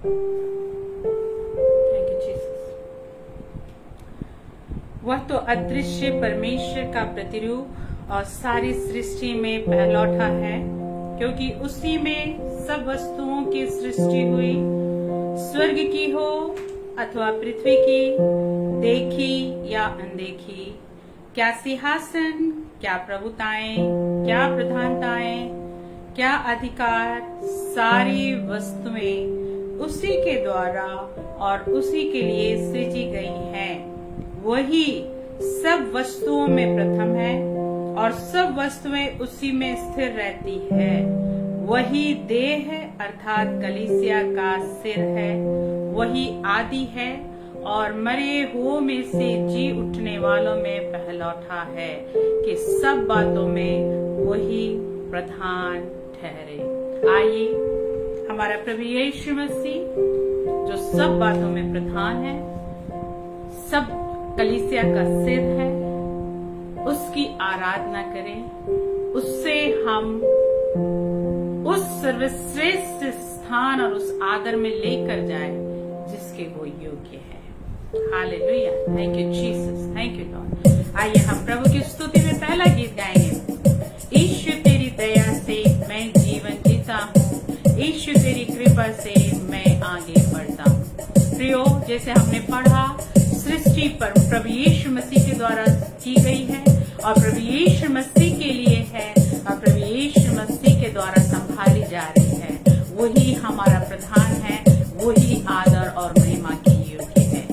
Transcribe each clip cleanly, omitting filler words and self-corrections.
Thank you Jesus. वह तो अदृश्य परमेश्वर का प्रतिरूप और सारी सृष्टि में पहलौठा है, क्योंकि उसी में सब वस्तुओं की सृष्टि हुई, स्वर्ग की हो अथवा पृथ्वी की, देखी या अनदेखी। क्या सिंहासन, क्या प्रभुताएं, क्या प्रधानताएं, क्या अधिकार, सारी वस्तुएं उसी के द्वारा और उसी के लिए सृजी गई हैं। वही सब वस्तुओं में प्रथम है और सब वस्तुएं उसी में स्थिर रहती है। वही देह अर्थात कलीसिया का सिर है। वही आदि है और मरे हुओं में से जी उठने वालों में पहलौठा है कि सब बातों में वही प्रधान ठहरे। आइए, हमारा प्रभु यीशु मसीह जो सब बातों में प्रधान है, सब कलीसिया का सिर है, उसकी आराधना करें। उससे हम उस सर्वश्रेष्ठ स्थान और उस आदर में लेकर जाए जिसके वो योग्य है। Hallelujah, thank you Jesus, thank you Lord. आइए हम प्रभु की स्तुति में पहला गीत गाएंगे। ईश्वर तेरी दया से मैं जीवन जीता हूँ, ईश्वर तेरी कृपा से मैं आगे बढ़ता हूँ। प्रियो, जैसे हमने पढ़ा, सृष्टि पर प्रभु यीशु मसीह के द्वारा की गई है और प्रभु यीशु मसीह के लिए है और प्रभु यीशु मसीह के द्वारा संभाली जा रही है। वही हमारा प्रधान है, वही आदर और महिमा की योग्य है।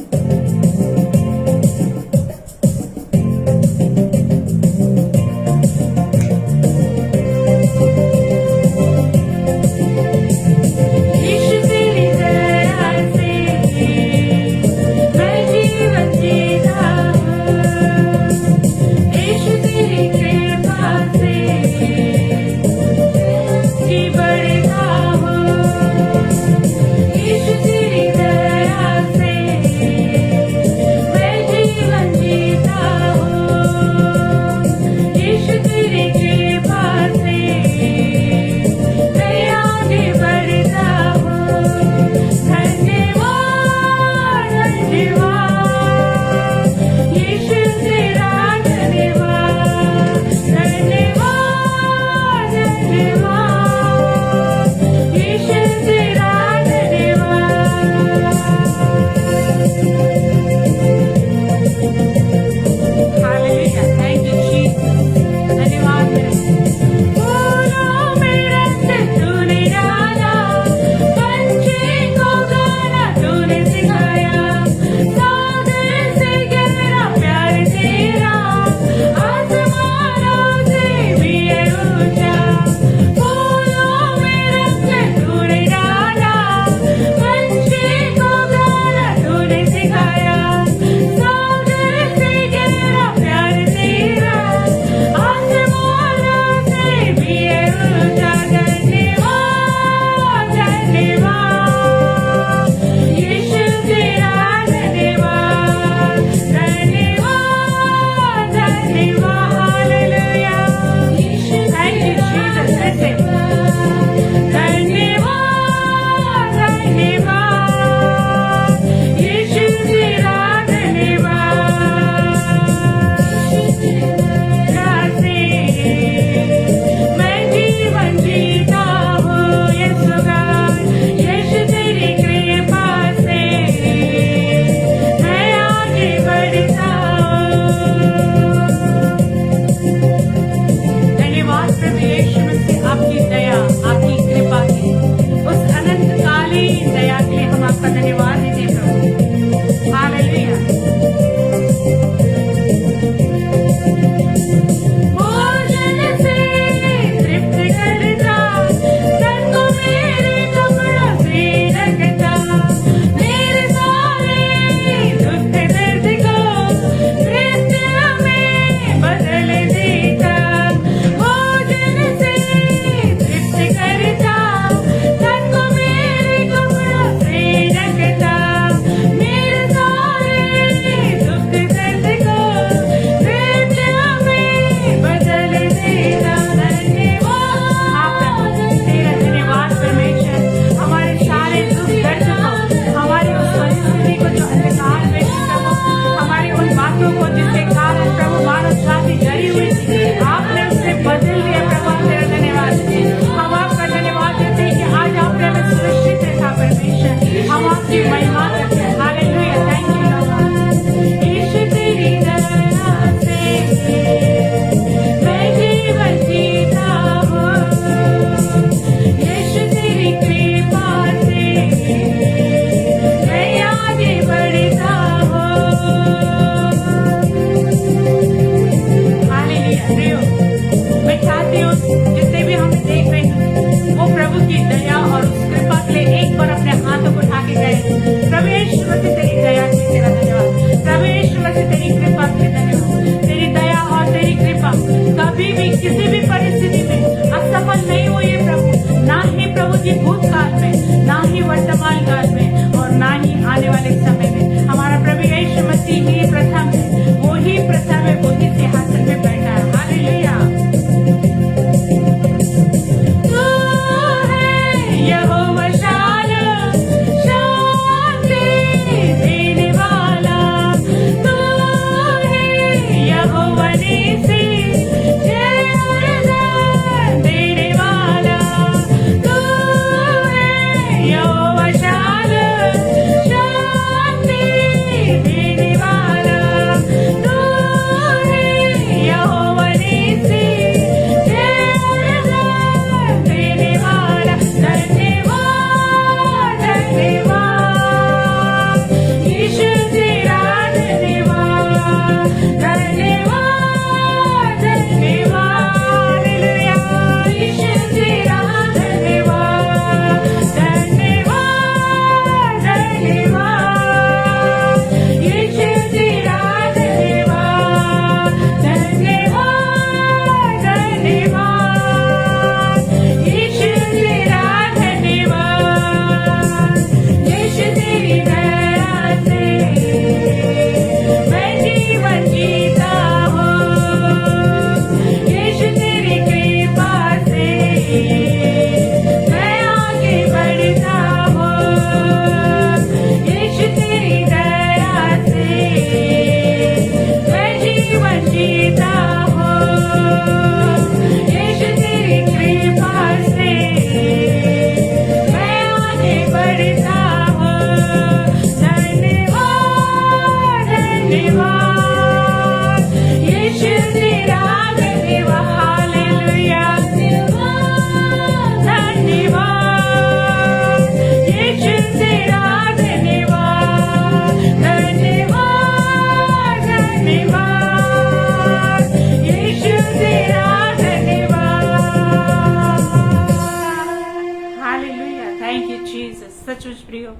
जीसस। सचमुच प्रियो,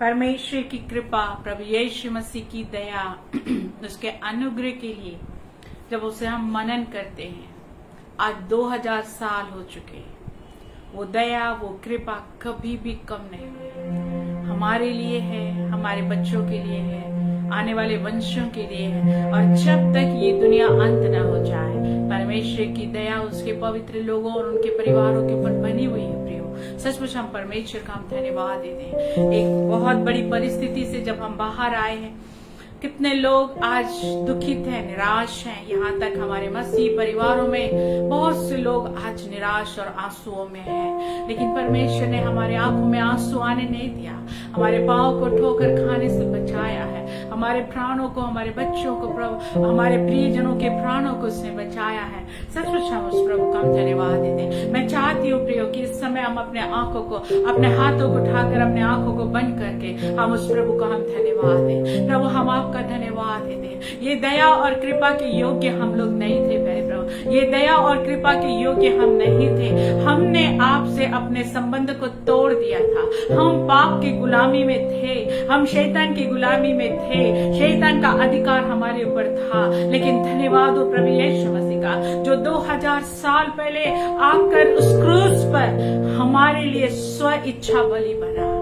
परमेश्वर की कृपा, प्रभु यीशु मसीह की दया, उसके अनुग्रह के लिए जब उसे हम मनन करते हैं, आज 2000 साल हो चुके हैं, वो दया, वो कृपा कभी भी कम नहीं हुई। हमारे लिए है, हमारे बच्चों के लिए है, आने वाले वंशों के लिए है, और जब तक ये दुनिया अंत न हो जाए, परमेश्वर की दया उसके पवित्र लोगों और उनके परिवारों के ऊपर बनी हुई है। प्रियो, सचमुच हम परमेश्वर का हम धन्यवाद देते हैं। एक बहुत बड़ी परिस्थिति से जब हम बाहर आए हैं, कितने लोग आज दुखित हैं, निराश हैं। यहाँ तक हमारे मसीह परिवारों में बहुत से लोग आज निराश और आंसुओं में हैं, लेकिन परमेश्वर ने हमारे आंखों में आंसू आने नहीं दिया, हमारे पांव को ठोकर खाने से बचाया है, हमारे प्राणों को, हमारे बच्चों को, प्रभु हमारे प्रियजनों के प्राणों को उसने बचाया है। सचमुच हम उस प्रभु का धन्यवाद देते हैं। मैं चाहती हूँ प्रियो कि इस समय हम अपने आंखों को, अपने हाथों को उठाकर अपने आंखों को बंद करके हम उस प्रभु का हम धन्यवाद दें। प्रभु, हम आपका धन्यवाद देते हैं। ये दया और कृपा के योग्य हम लोग नहीं थे प्रभु, ये दया और कृपा के योग्य हम नहीं थे। हमने आपसे अपने संबंध को तोड़ दिया था, हम पाप की गुलामी में थे, हम शैतान की गुलामी में थे, शैतान का अधिकार हमारे ऊपर था। लेकिन धन्यवाद हो प्रभु यीशु मसीह का, जो 2000 साल पहले आकर उस क्रूस पर हमारे लिए स्व इच्छा बलि बना,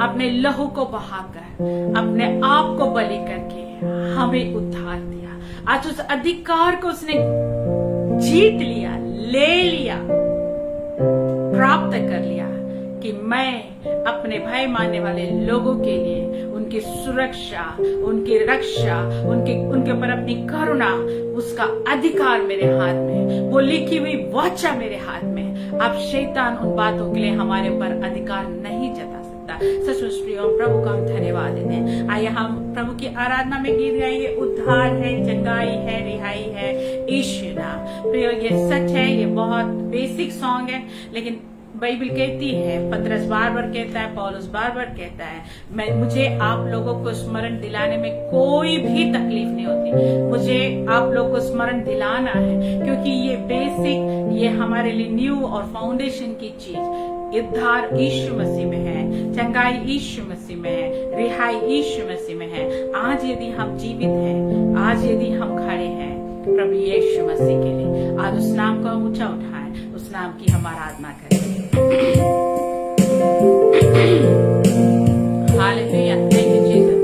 अपने लहू को बहाकर, अपने आप को बलि करके हमें उद्धार दिया। आज उस अधिकार को उसने जीत लिया, ले लिया, प्राप्त कर लिया कि मैं अपने भय मानने वाले लोगों के लिए उनकी सुरक्षा, उनकी रक्षा, उनके ऊपर अपनी करुणा, उसका अधिकार मेरे हाथ में, वो लिखी हुई वाचा मेरे हाथ में। अब शैतान उन बातों के लिए हमारे ऊपर अधिकार नहीं जता सकता। सचमुच प्रियो, प्रभु का हम धन्यवाद देते हैं। आइए हम प्रभु की आराधना में गीत गाएंगे। उद्धार है, चंगाई है, रिहाई है, ईश्वर नाम। प्रियो, ये सच है, ये बहुत बेसिक सॉन्ग है, लेकिन बाइबल कहती है, पतरस बार बार कहता है, पौलुस बार बार कहता है, मुझे आप लोगों को स्मरण दिलाने में कोई भी तकलीफ नहीं होती। मुझे आप लोगों को स्मरण दिलाना है, क्योंकि ये बेसिक, ये हमारे लिए न्यू और फाउंडेशन की चीज। उद्धार यीशु मसीह में है, चंगाई यीशु मसीह में है, रिहाई यीशु मसीह में है। आज यदि हम जीवित हैं, आज यदि हम खड़े हैं प्रभु यीशु मसीह के लिए, आज उस नाम को ऊंचा उठाएं, उस नाम की हम आराधना करें। Hallelujah, thank you Jesus.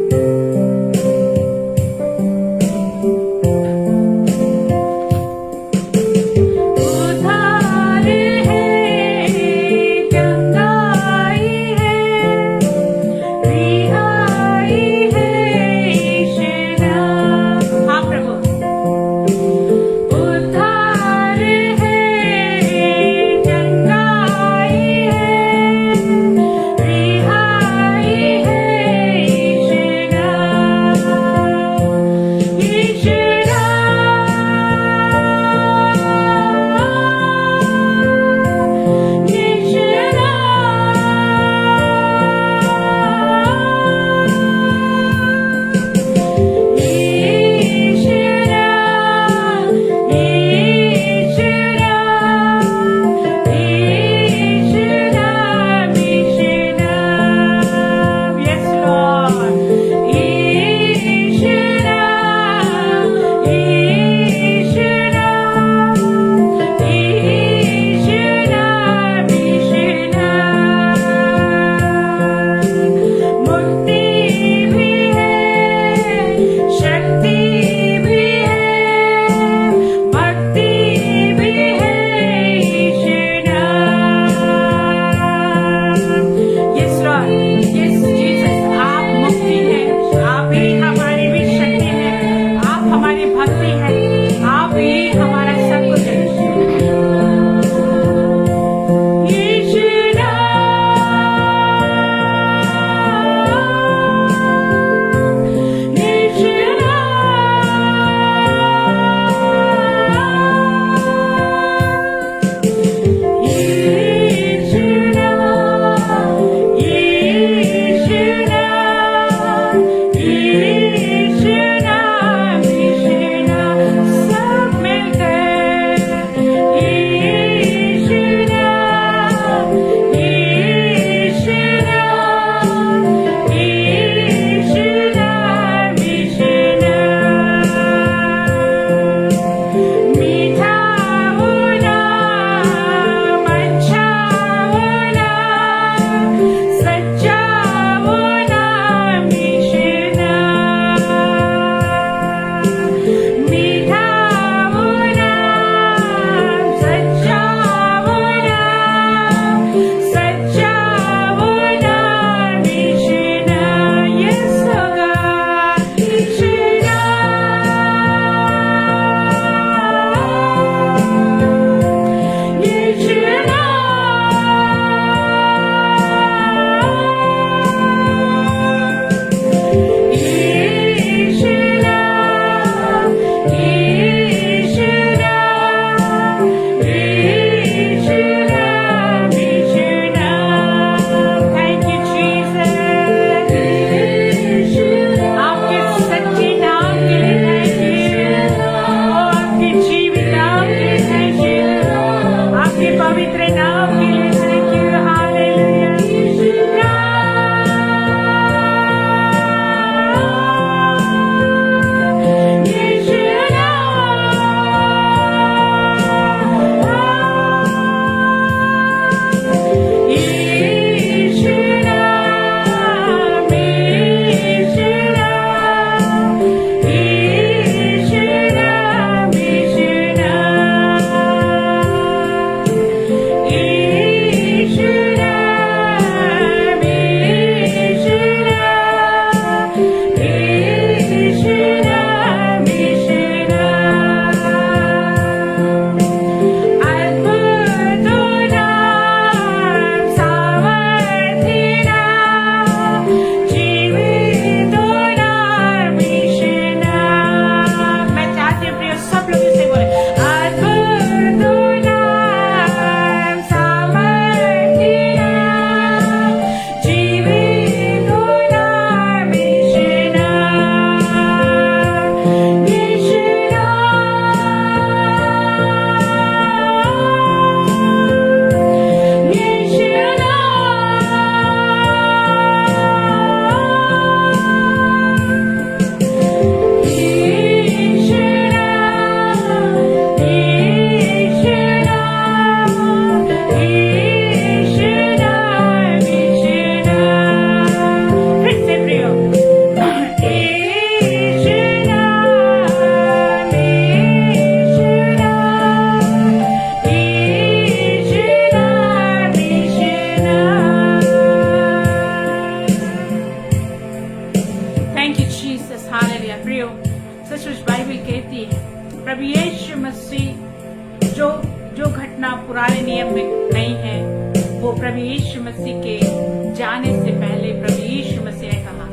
मसीह के जाने से पहले प्रभु यीशु मसीह ने कहा,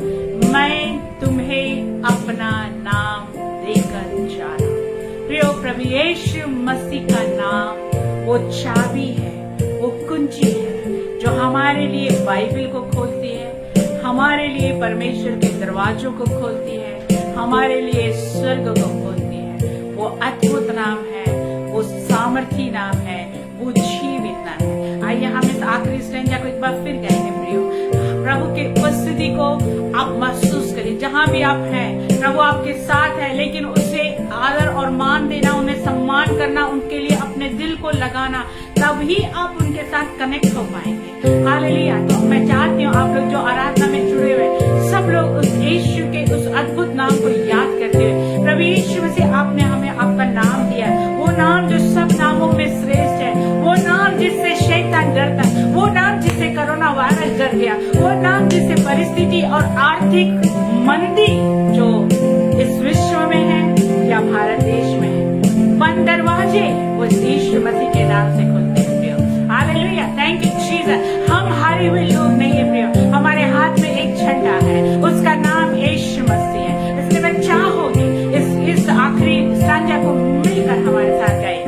मैं तुम्हें अपना नाम देकर जा रहा हूं। प्रियो, प्रभु यीशु मसीह का नाम वो चाबी है, वो कुंजी है जो हमारे लिए बाइबल को खोलती है, हमारे लिए परमेश्वर के दरवाजों को खोलती है, हमारे लिए स्वर्ग को खोलती है। वो अद्भुत नाम है, वो सामर्थी नाम है, वो जीवित नाम है। आइए हम इस आखिरी स्टैंजा को एक बार फिर गाएंगे। प्रभु की उपस्थिति को आप महसूस करें जहां भी आप हैं। प्रभु आपके साथ है, लेकिन उसे आदर और मान देना, उन्हें सम्मान करना, उनके लिए अपने दिल को लगाना, तभी आप उनके साथ कनेक्ट हो पाएंगे। हालेलुया। तो मैं चाहती हूँ आप लोग जो आराधना में जुड़े हुए सब लोग उस यीशु के उस अद्भुत नाम को याद करते हुए, प्रभु यीशु मसीह आपने हमें आपका नाम दिया, वो नाम जो सब नामों में श्रेष्ठ है, वो नाम जिससे शैतान डरता, वो नाम जिससे कोरोना वायरस डर गया, वो नाम जिससे परिस्थिति और आर्थिक मंदी जो इस विश्व में है या भारत देश में है, बंद दरवाजे वो यीशु मसीह के नाम से खुलते हैं। प्रियो, हालेलुया, थैंक यू जीसस। हम हारे हुए लोग नहीं है प्रियो, हमारे हाथ में एक झंडा है, उसका नाम यीशु मसीह है। इसलिए मैं चाहूंगी इस आखिरी सांझा को मिलकर हमारे साथ गाएं।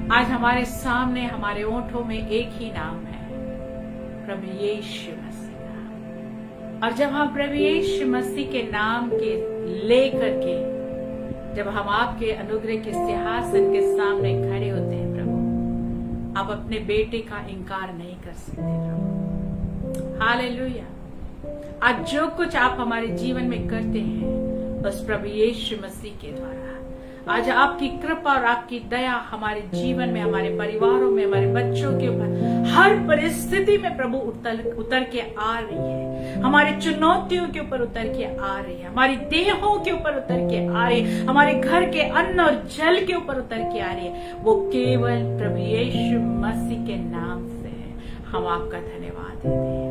आज हमारे सामने हमारे ओंठों में एक ही नाम है, प्रभु यीशु मसीह का। और जब हम प्रभु यीशु मसीह के नाम के लेकर के जब हम आपके अनुग्रह के सिंहासन के सामने खड़े होते हैं प्रभु, आप अपने बेटे का इनकार नहीं कर सकते प्रभु। हालेलुया। आज जो कुछ आप हमारे जीवन में करते हैं बस प्रभु यीशु मसीह के द्वारा। आज आपकी कृपा और आपकी दया हमारे जीवन में, हमारे परिवारों में, हमारे बच्चों के ऊपर हर परिस्थिति में प्रभु उतर के आ रही है। हमारी चुनौतियों के ऊपर उतर के आ रही है, हमारी देहों के ऊपर उतर के आ रही है, हमारे घर के अन्न और जल के ऊपर उतर के आ रही है। वो केवल प्रभु यीशु मसीह के नाम से है। हम आपका धन्यवाद देते हैं।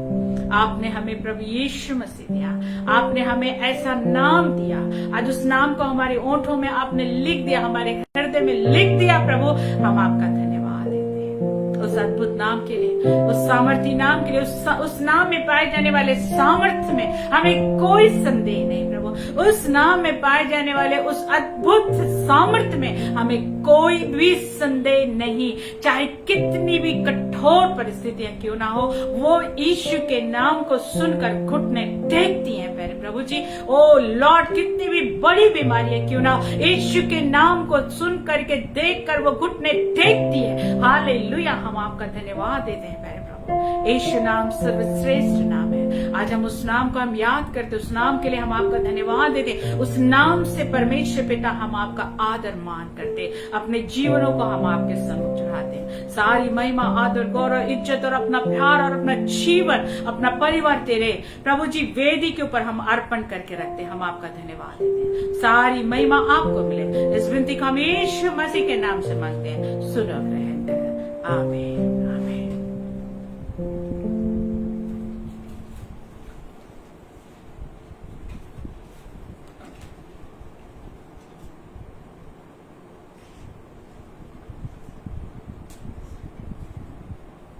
आपने हमें प्रभु यीशु मसीह दिया, आपने हमें ऐसा नाम दिया। आज उस नाम को हमारे ओंठों में आपने लिख दिया, हमारे हृदय में लिख दिया प्रभु। हम आपका धन्यवाद देते हैं उस अद्भुत नाम के लिए, उस सामर्थी नाम के लिए, उस नाम में पाए जाने वाले सामर्थ्य में हमें कोई संदेह नहीं प्रभु। उस नाम में पाए जाने वाले उस अद्भुत सामर्थ्य में हमें कोई भी संदेह नहीं। चाहे कितनी भी कठोर परिस्थितियां क्यों ना हो, वो यीशु के नाम को सुनकर घुटने टेकती हैं प्यारे प्रभु जी। ओ लॉर्ड, कितनी भी बड़ी बीमारियां क्यों ना हो, यीशु के नाम को सुन करके देख कर वो घुटने टेकती है। हालेलुया। हम आपका धन्यवाद देते हैं प्यारे प्रभु। यीशु नाम सर्वश्रेष्ठ नाम है। आज हम उस नाम को हम याद करते, उस नाम के लिए हम आपका धन्यवाद देते। उस नाम से परमेश्वर पिता हम आपका आदर मान करते, अपने जीवनों को हम आपके सम्मुख चढ़ाते। सारी महिमा, आदर, गौरव, इज्जत और अपना प्यार और अपना जीवन, अपना परिवार तेरे प्रभु जी वेदी के ऊपर हम अर्पण करके रखते। हम आपका धन्यवाद देते। सारी महिमा आपको मिले। इस विनती को हम यीशु मसीह के नाम से मांगते हैं। सुनो ग्रहण कर। आमीन।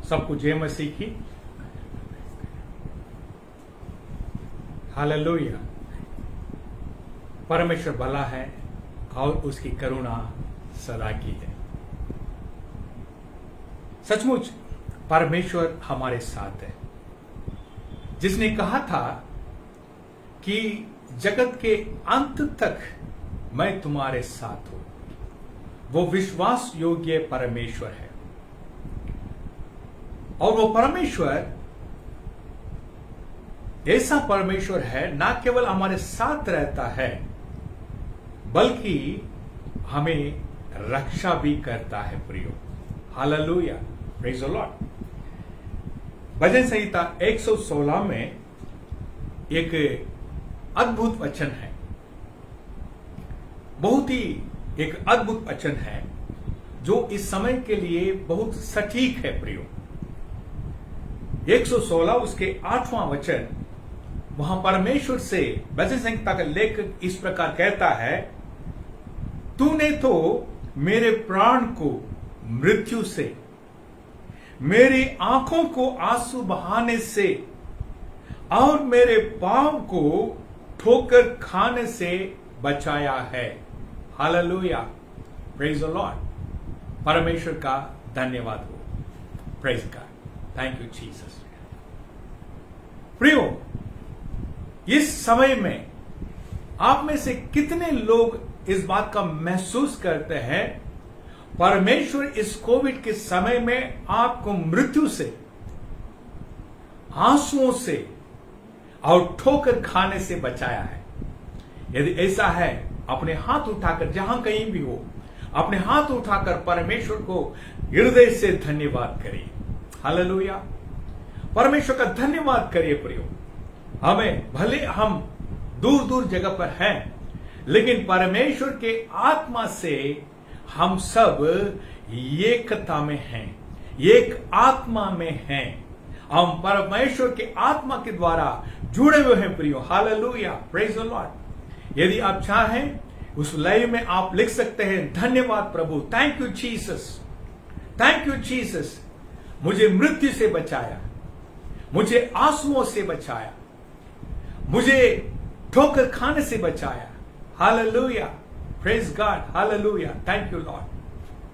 सबको जय मसीह की। हालेलुया। परमेश्वर भला है और उसकी करुणा सदा की है। सचमुच परमेश्वर हमारे साथ है, जिसने कहा था कि जगत के अंत तक मैं तुम्हारे साथ हूं। वो विश्वास योग्य परमेश्वर है और वो परमेश्वर ऐसा परमेश्वर है, ना केवल हमारे साथ रहता है बल्कि हमें रक्षा भी करता है। प्रियो, हालेलुया, प्रेज द लॉर्ड। भजन संहिता 116 में एक अद्भुत वचन है, बहुत ही एक अद्भुत वचन है जो इस समय के लिए बहुत सटीक है। प्रियो, 116 उसके 8वां वचन, वहां परमेश्वर से भजन संहिता का लेखक इस प्रकार कहता है, तूने तो मेरे प्राण को मृत्यु से, मेरी आंखों को आंसू बहाने से और मेरे पांव को ठोकर खाने से बचाया है। Hallelujah, praise the Lord. परमेश्वर का धन्यवाद हो। Praise God, thank you Jesus. प्रियो, इस समय में आप में से कितने लोग इस बात का महसूस करते हैं परमेश्वर इस कोविड के समय में आपको मृत्यु से, आंसुओं से और ठोकर खाने से बचाया है? यदि ऐसा है, अपने हाथ उठाकर, जहां कहीं भी हो, अपने हाथ उठाकर परमेश्वर को हृदय से धन्यवाद करिए। हालेलुया, परमेश्वर का धन्यवाद करिए। प्रियो, हमें भले हम दूर दूर जगह पर हैं, लेकिन परमेश्वर के आत्मा से हम सब एकता में हैं, एक आत्मा में हैं। हम परमेश्वर के आत्मा के द्वारा जुड़े हुए हैं। प्रियो, हालेलुया, प्रेज द लॉर्ड। यदि आप चाहें उस लय में आप लिख सकते हैं, धन्यवाद प्रभु, thank you Jesus, thank you Jesus, मुझे मृत्यु से बचाया, मुझे आंसुओं से बचाया, मुझे ठोकर खाने से बचाया। Hallelujah, praise God, hallelujah, thank you Lord,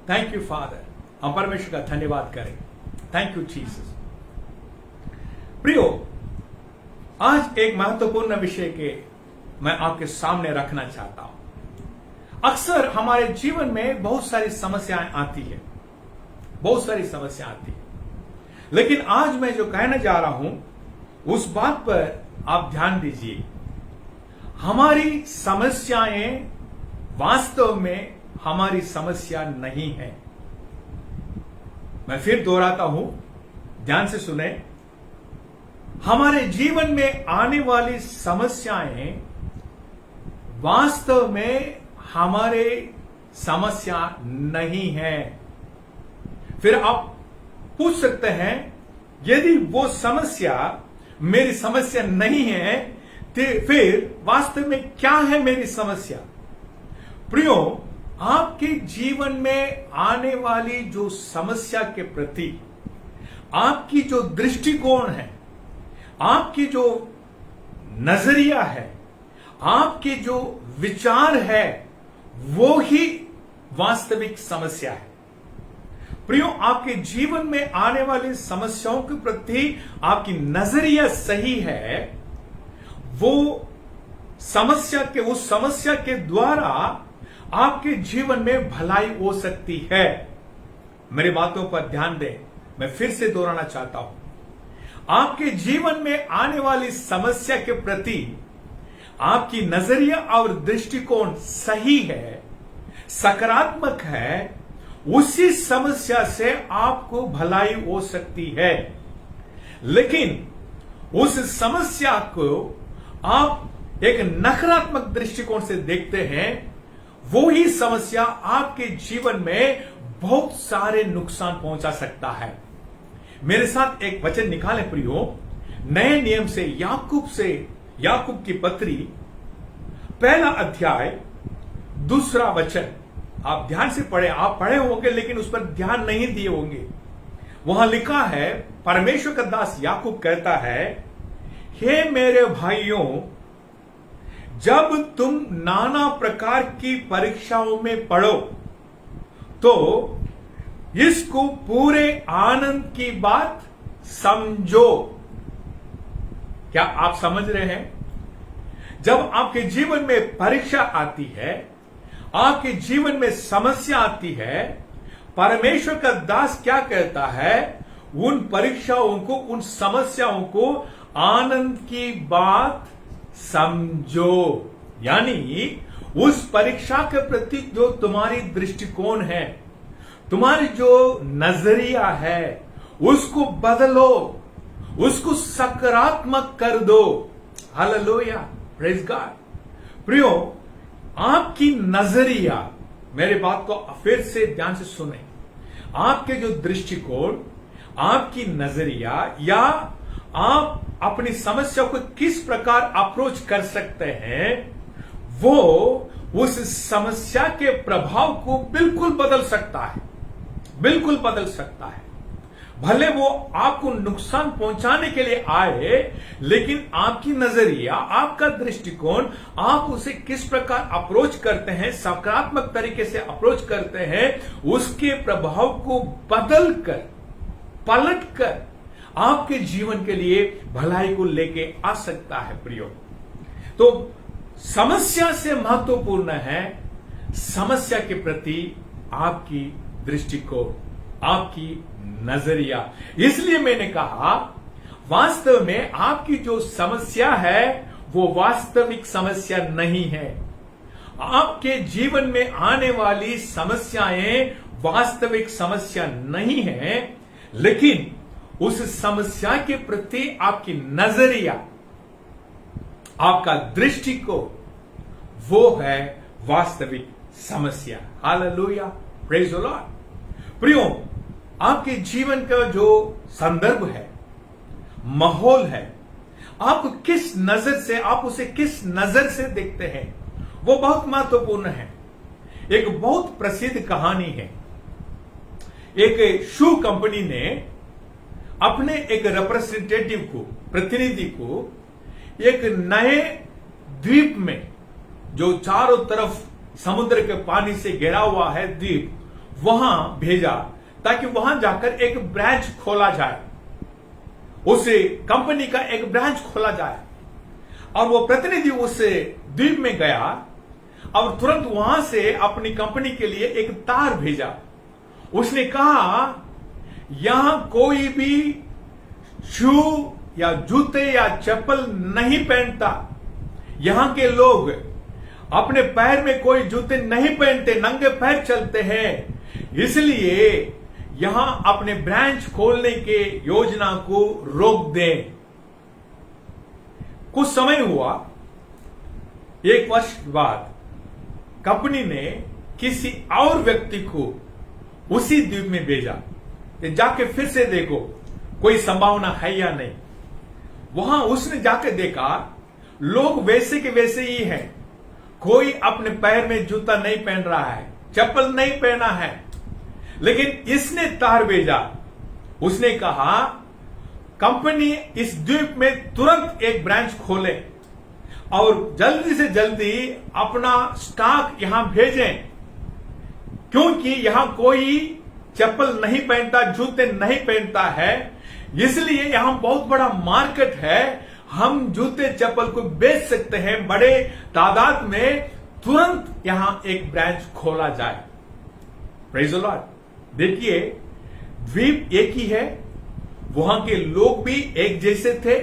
thank you father. हम परमेश्वर का धन्यवाद करें। Thank you Jesus. प्रियो, आज एक महत्वपूर्ण विषय के मैं आपके सामने रखना चाहता हूं। अक्सर हमारे जीवन में बहुत सारी समस्याएं आती है, बहुत सारी समस्या आती है, लेकिन आज मैं जो कहने जा रहा हूं उस बात पर आप ध्यान दीजिए। हमारी समस्याएं वास्तव में हमारी समस्या नहीं है। मैं फिर दोहराता हूं, ध्यान से सुने। हमारे जीवन में आने वाली समस्याएं वास्तव में हमारे समस्या नहीं है। फिर आप पूछ सकते हैं, यदि वो समस्या मेरी समस्या नहीं है तो फिर वास्तव में क्या है मेरी समस्या? प्रियो, आपके जीवन में आने वाली जो समस्या के प्रति आपकी जो दृष्टिकोण है, आपकी जो नजरिया है, आपके जो विचार है, वो ही वास्तविक समस्या है। प्रियो, आपके जीवन में आने वाली समस्याओं के प्रति आपकी नजरिया सही है, वो समस्या के, उस समस्या के द्वारा आपके जीवन में भलाई हो सकती है। मेरी बातों पर ध्यान दें, मैं फिर से दोहराना चाहता हूं। आपके जीवन में आने वाली समस्या के प्रति आपकी नजरिया और दृष्टिकोण सही है, सकारात्मक है, उसी समस्या से आपको भलाई हो सकती है। लेकिन उस समस्या को आप एक नकारात्मक दृष्टिकोण से देखते हैं, वो ही समस्या आपके जीवन में बहुत सारे नुकसान पहुंचा सकता है। मेरे साथ एक वचन निकालें प्रियो, नए नियम से याकूब की पत्री, पहला अध्याय, दूसरा वचन। आप ध्यान से पढ़े, आप पढ़े होंगे लेकिन उस पर ध्यान नहीं दिए होंगे। वहां लिखा है, परमेश्वर का दास याकूब कहता है, हे मेरे भाइयों, जब तुम नाना प्रकार की परीक्षाओं में पड़ो तो इसको पूरे आनंद की बात समझो। क्या आप समझ रहे हैं? जब आपके जीवन में परीक्षा आती है, आपके जीवन में समस्या आती है, परमेश्वर का दास क्या कहता है? उन परीक्षाओं को, उन समस्याओं को आनंद की बात समझो। यानी उस परीक्षा के प्रति जो तुम्हारी दृष्टिकोण है, तुम्हारी जो नजरिया है, उसको बदलो, उसको सकारात्मक कर दो। Hallelujah, praise God. प्रियो, आपकी नजरिया, मेरे बात को फिर से ध्यान से सुने, आपके जो दृष्टिकोण, आपकी नजरिया, या आप अपनी समस्या को किस प्रकार अप्रोच कर सकते हैं, वो उस समस्या के प्रभाव को बिल्कुल बदल सकता है, बिल्कुल बदल सकता है। भले वो आपको नुकसान पहुंचाने के लिए आए, लेकिन आपकी नजरिया, आपका दृष्टिकोण, आप उसे किस प्रकार अप्रोच करते हैं, सकारात्मक तरीके से अप्रोच करते हैं, उसके प्रभाव को बदल कर, पलट कर आपके जीवन के लिए भलाई को लेके आ सकता है। प्रियो, तो समस्या से महत्वपूर्ण है समस्या के प्रति आपकी दृष्टिकोण, आपकी नजरिया। इसलिए मैंने कहा, वास्तव में आपकी जो समस्या है वो वास्तविक समस्या नहीं है। आपके जीवन में आने वाली समस्याएं वास्तविक समस्या नहीं है, लेकिन उस समस्या के प्रति आपकी नजरिया, आपका दृष्टिकोण, वो है वास्तविक समस्या। Hallelujah, praise the Lord. प्रियो, आपके जीवन का जो संदर्भ है, माहौल है, आप किस नजर से, आप उसे किस नजर से देखते हैं, वो बहुत महत्वपूर्ण है। एक बहुत प्रसिद्ध कहानी है। एक शू कंपनी ने अपने एक रिप्रेजेंटेटिव को, प्रतिनिधि को, एक नए द्वीप में, जो चारों तरफ समुद्र के पानी से घिरा हुआ है द्वीप, वहां भेजा ताकि वहां जाकर एक ब्रांच खोला जाए, उस कंपनी का एक ब्रांच खोला जाए। और वो प्रतिनिधि उस द्वीप में गया और तुरंत वहां से अपनी कंपनी के लिए एक तार भेजा। उसने कहा, यहां कोई भी शू या जूते या चप्पल नहीं पहनता, यहां के लोग अपने पैर में कोई जूते नहीं पहनते, नंगे पैर चलते हैं, इसलिए यहां अपने ब्रांच खोलने के योजना को रोक दें। कुछ समय हुआ, 1 वर्ष बाद कंपनी ने किसी और व्यक्ति को उसी द्वीप में भेजा, जाके फिर से देखो कोई संभावना है या नहीं। वहां उसने जाके देखा, लोग वैसे के वैसे ही हैं, कोई अपने पैर में जूता नहीं पहन रहा है, चप्पल नहीं पहना है, लेकिन इसने तार भेजा। उसने कहा, कंपनी इस द्वीप में तुरंत एक ब्रांच खोले और जल्दी से जल्दी अपना स्टॉक यहां भेजें, क्योंकि यहां कोई चप्पल नहीं पहनता, जूते नहीं पहनता है, इसलिए यहां बहुत बड़ा मार्केट है, हम जूते चप्पल को बेच सकते हैं बड़े तादाद में, तुरंत यहां एक ब्रांच खोला जाए। Praise the Lord. देखिए, द्वीप एक ही है, वहां के लोग भी एक जैसे थे,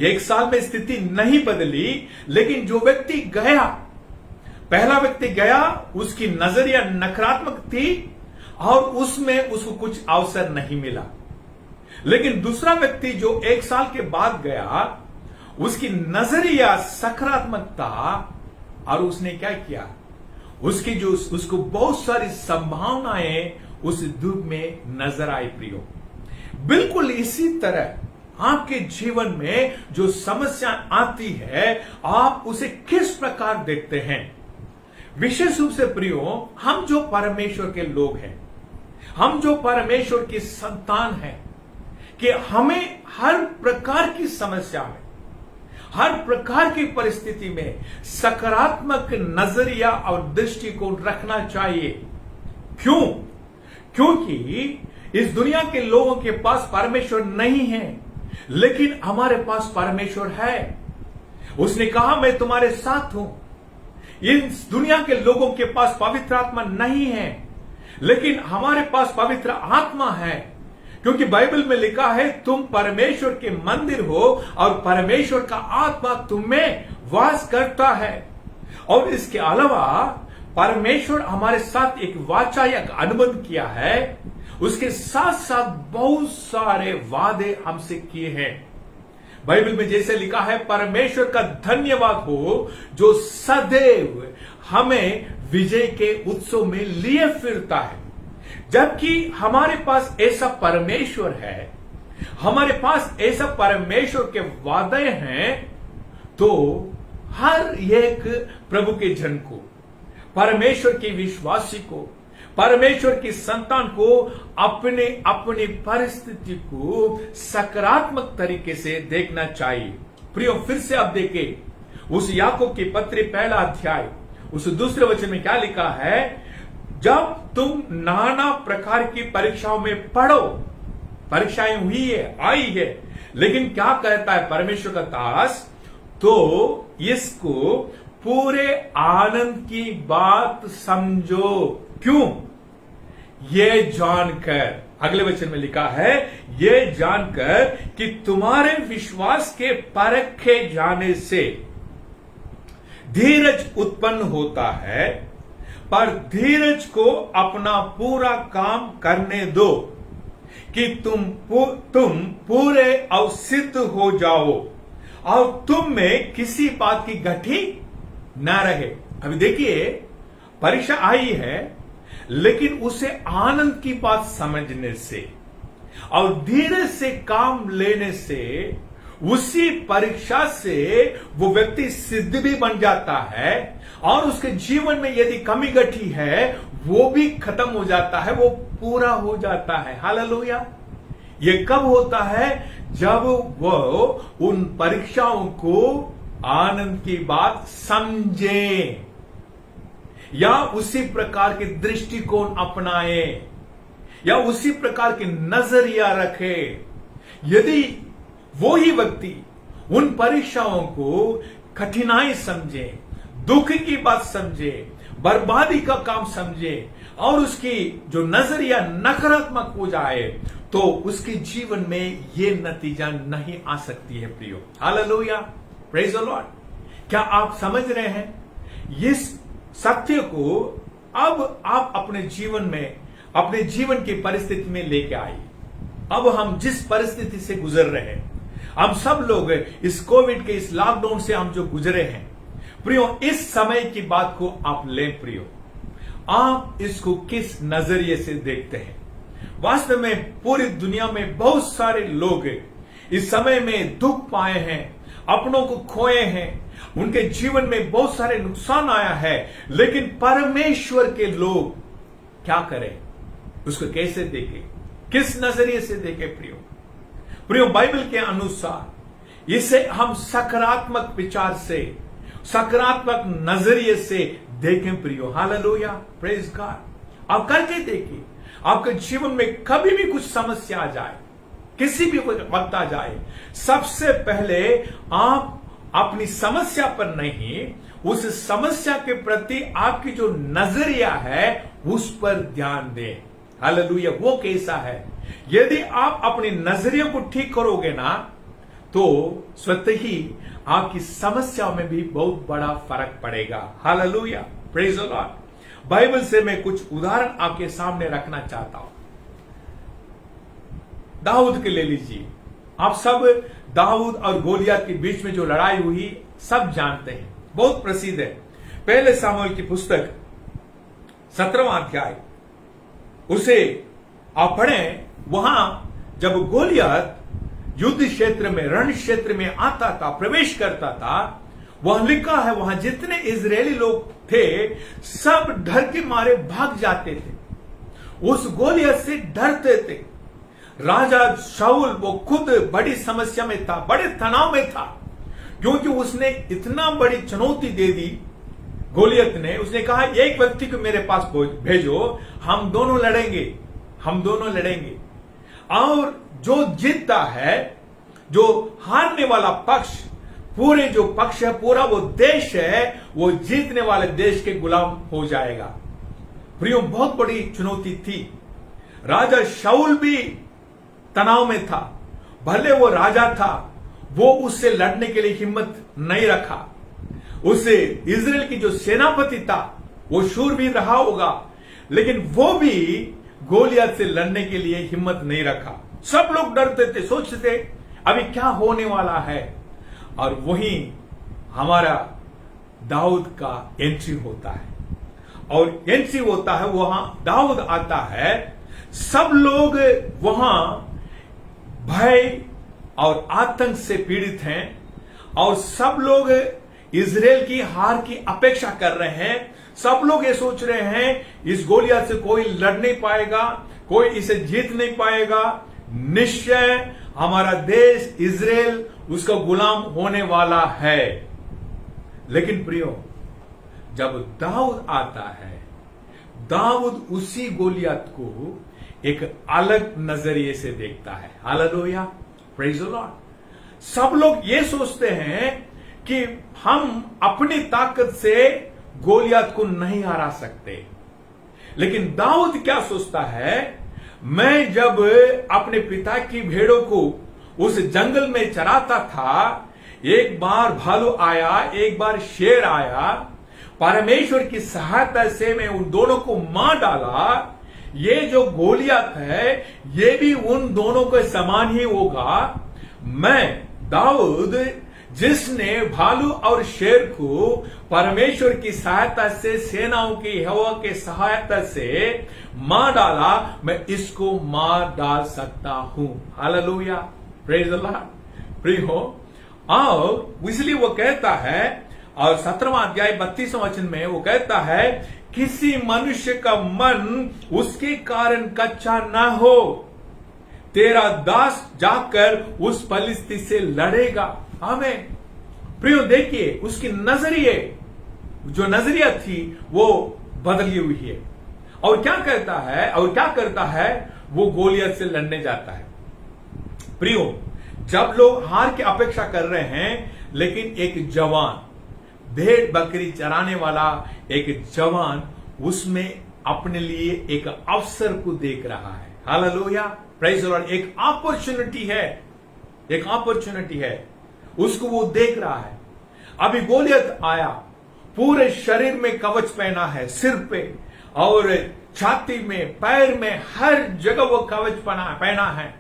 1 साल में स्थिति नहीं बदली, लेकिन जो व्यक्ति गया, पहला व्यक्ति गया, उसकी नजरिया नकारात्मक थी और उसमें उसको कुछ अवसर नहीं मिला। लेकिन दूसरा व्यक्ति जो 1 साल के बाद गया, उसकी नजरिया सकारात्मक था और उसने क्या किया, उसको बहुत सारी संभावनाएं उस द्वीप में नजर आई। प्रियो, बिल्कुल इसी तरह आपके जीवन में जो समस्या आती है, आप उसे किस प्रकार देखते हैं। विशेष रूप से प्रियो, हम जो परमेश्वर के लोग हैं, हम जो परमेश्वर की संतान हैं कि हमें हर प्रकार की समस्या में, हर प्रकार की परिस्थिति में सकारात्मक नजरिया और दृष्टिकोण रखना चाहिए। क्यों? क्योंकि इस दुनिया के लोगों के पास परमेश्वर नहीं है, लेकिन हमारे पास परमेश्वर है। उसने कहा मैं तुम्हारे साथ हूं। इस दुनिया के लोगों के पास पवित्र आत्मा नहीं है, लेकिन हमारे पास पवित्र आत्मा है, क्योंकि बाइबल में लिखा है तुम परमेश्वर के मंदिर हो और परमेश्वर का आत्मा तुम में वास करता है। और इसके अलावा परमेश्वर हमारे साथ एक वाचा या अनुबंध किया है, उसके साथ साथ बहुत सारे वादे हमसे किए हैं। बाइबल में जैसे लिखा है परमेश्वर का धन्यवाद हो जो सदैव हमें विजय के उत्सव में लिए फिरता है। जबकि हमारे पास ऐसा परमेश्वर है, हमारे पास ऐसा परमेश्वर के वादे हैं, तो हर एक प्रभु के जन को, परमेश्वर के विश्वासी को, परमेश्वर की संतान को अपने अपनी परिस्थिति को सकारात्मक तरीके से देखना चाहिए। प्रियो, फिर से आप देखें उस याकूब की पत्री 1 अध्याय उस दूसरे वचन में क्या लिखा है, जब तुम नाना प्रकार की परीक्षाओं में पढ़ो, परीक्षाएं हुई है, आई है, लेकिन क्या कहता है परमेश्वर का दास, तो इसको पूरे आनंद की बात समझो। क्यों? ये जानकर, अगले वचन में लिखा है, ये जानकर कि तुम्हारे विश्वास के परखे जाने से धीरज उत्पन्न होता है, पर धीरज को अपना पूरा काम करने दो कि तुम पूरे और सिद्ध हो जाओ और तुम में किसी बात की गठी ना रहे। अभी देखिए, परीक्षा आई है, लेकिन उसे आनंद की बात समझने से और धीरज से काम लेने से उसी परीक्षा से वो व्यक्ति सिद्ध भी बन जाता है और उसके जीवन में यदि कमी घटी है वो भी खत्म हो जाता है, वो पूरा हो जाता है। हालेलुया। ये कब होता है? जब वो उन परीक्षाओं को आनंद की बात समझे या उसी प्रकार के दृष्टिकोण अपनाए या उसी प्रकार के नजरिया रखे। यदि वो ही व्यक्ति उन परीक्षाओं को कठिनाई समझे, दुख की बात समझे, बर्बादी का काम समझे और उसकी जो नजरिया नकारात्मक हो जाए, तो उसके जीवन में ये नतीजा नहीं आ सकती है। प्रियो, हालेलुया, प्रेज द लॉर्ड। क्या आप समझ रहे हैं इस सत्य को? अब आप अपने जीवन में, अपने जीवन की परिस्थिति में लेके आइए। अब हम जिस परिस्थिति से गुजर रहे हैं, हम सब लोग इस कोविड के इस लॉकडाउन से हम जो गुजरे हैं, प्रियो, इस समय की बात को आप लें। प्रियो, आप इसको किस नजरिए से देखते हैं? वास्तव में पूरी दुनिया में बहुत सारे लोग इस समय में दुख पाए हैं, अपनों को खोए हैं, उनके जीवन में बहुत सारे नुकसान आया है, लेकिन परमेश्वर के लोग क्या करें? उसको कैसे देखें? किस नजरिए से देखें? प्रियो, बाइबल के अनुसार इसे हम सकारात्मक विचार से, सकारात्मक नजरिए से देखें। प्रियो, हालेलुया, प्रेज गॉड। आप करके देखिए, आपके जीवन में कभी भी कुछ समस्या आ जाए, किसी भी वक्त आ जाए, सबसे पहले आप अपनी समस्या पर नहीं, उस समस्या के प्रति आपकी जो नजरिया है उस पर ध्यान दें। हालेलुया। वो कैसा है? यदि आप अपनी नजरिया को ठीक करोगे ना, तो स्वतः ही आपकी समस्याओं में भी बहुत बड़ा फर्क पड़ेगा। Hallelujah, praise the Lord. Bible से मैं कुछ उदाहरण आपके सामने रखना चाहता हूं। दाऊद के ले लीजिए। आप सब दाऊद और गोलियत के बीच में जो लड़ाई हुई सब जानते हैं, बहुत प्रसिद्ध है। पहले सामुएल की पुस्तक 17वां अध्याय, उसे आप पढ़ें। वहां जब गोलियत युद्ध क्षेत्र में, रण क्षेत्र में आता था, प्रवेश करता था, वहां लिखा है वहां जितने इजरायली लोग थे सब डर के मारे भाग जाते थे। उस गोलियत से डरते थे। राजा शाऊल वो खुद बड़ी समस्या में था, बड़े तनाव में था, क्योंकि उसने इतना बड़ी चुनौती दे दी गोलियत ने। उसने कहा एक व्यक्ति को मेरे पास भेजो, हम दोनों लड़ेंगे। और जो जीतता है, जो हारने वाला पक्ष, पूरे जो पक्ष है, पूरा वो देश है, वो जीतने वाले देश के गुलाम हो जाएगा। प्रियो, बहुत बड़ी चुनौती थी। राजा शाऊल भी तनाव में था, भले वो राजा था, वो उससे लड़ने के लिए हिम्मत नहीं रखा। उससे इजराइल की जो सेनापति था वो शूरवीर रहा होगा, लेकिन वो भी गोलियत से लड़ने के लिए हिम्मत नहीं रखा। सब लोग डरते थे, सोचते थे अभी क्या होने वाला है। और वहीं हमारा दाऊद का एंट्री होता है, और एंट्री होता है, वहां दाऊद आता है। सब लोग वहां भय और आतंक से पीड़ित हैं, और सब लोग इजराइल की हार की अपेक्षा कर रहे हैं। सब लोग ये सोच रहे हैं इस गोलियत से कोई लड़ नहीं पाएगा, कोई इसे जीत नहीं पाएगा, निश्चय हमारा देश इजराइल उसका गुलाम होने वाला है। लेकिन प्रियो, जब दाऊद आता है, दाऊद उसी गोलियत को एक अलग नजरिए से देखता है। Hallelujah, praise the Lord. सब लोग ये सोचते हैं कि हम अपनी ताकत से गोलियत को नहीं हरा सकते, लेकिन दाऊद क्या सोचता है, मैं जब अपने पिता की भेड़ों को उस जंगल में चराता था, एक बार भालू आया, एक बार शेर आया, परमेश्वर की सहायता से मैं उन दोनों को मार डाला। ये जो गोलियत है, ये भी उन दोनों के समान ही होगा। मैं दाऊद, जिसने भालू और शेर को परमेश्वर की सहायता से, सेनाओं की यहोवा की सहायता से मार डाला, मैं इसको मार डाल सकता हूं। Hallelujah, praise the Lord. प्रियो, और इसलिए वो कहता है, और 17वां अध्याय 32वां वचन में वो कहता है, किसी मनुष्य का मन उसके कारण कच्चा ना हो, तेरा दास जाकर उस फलिस्ती से लड़ेगा। हमें प्रियो देखिए, उसकी नजरिए, जो नजरिया थी वो बदली हुई है, और क्या कहता है और क्या करता है, वो गोलियत से लड़ने जाता है। प्रियो, जब लोग हार की अपेक्षा कर रहे हैं, लेकिन एक जवान, भेड़ बकरी चराने वाला एक जवान, उसमें अपने लिए एक अवसर को देख रहा है। Hallelujah, praise the Lord. एक अपॉर्चुनिटी है, एक अपॉर्चुनिटी है, उसको वो देख रहा है। अभी गोलियत आया, पूरे शरीर में कवच पहना है, सिर पे और छाती में, पैर में, हर जगह वो कवच पहना है,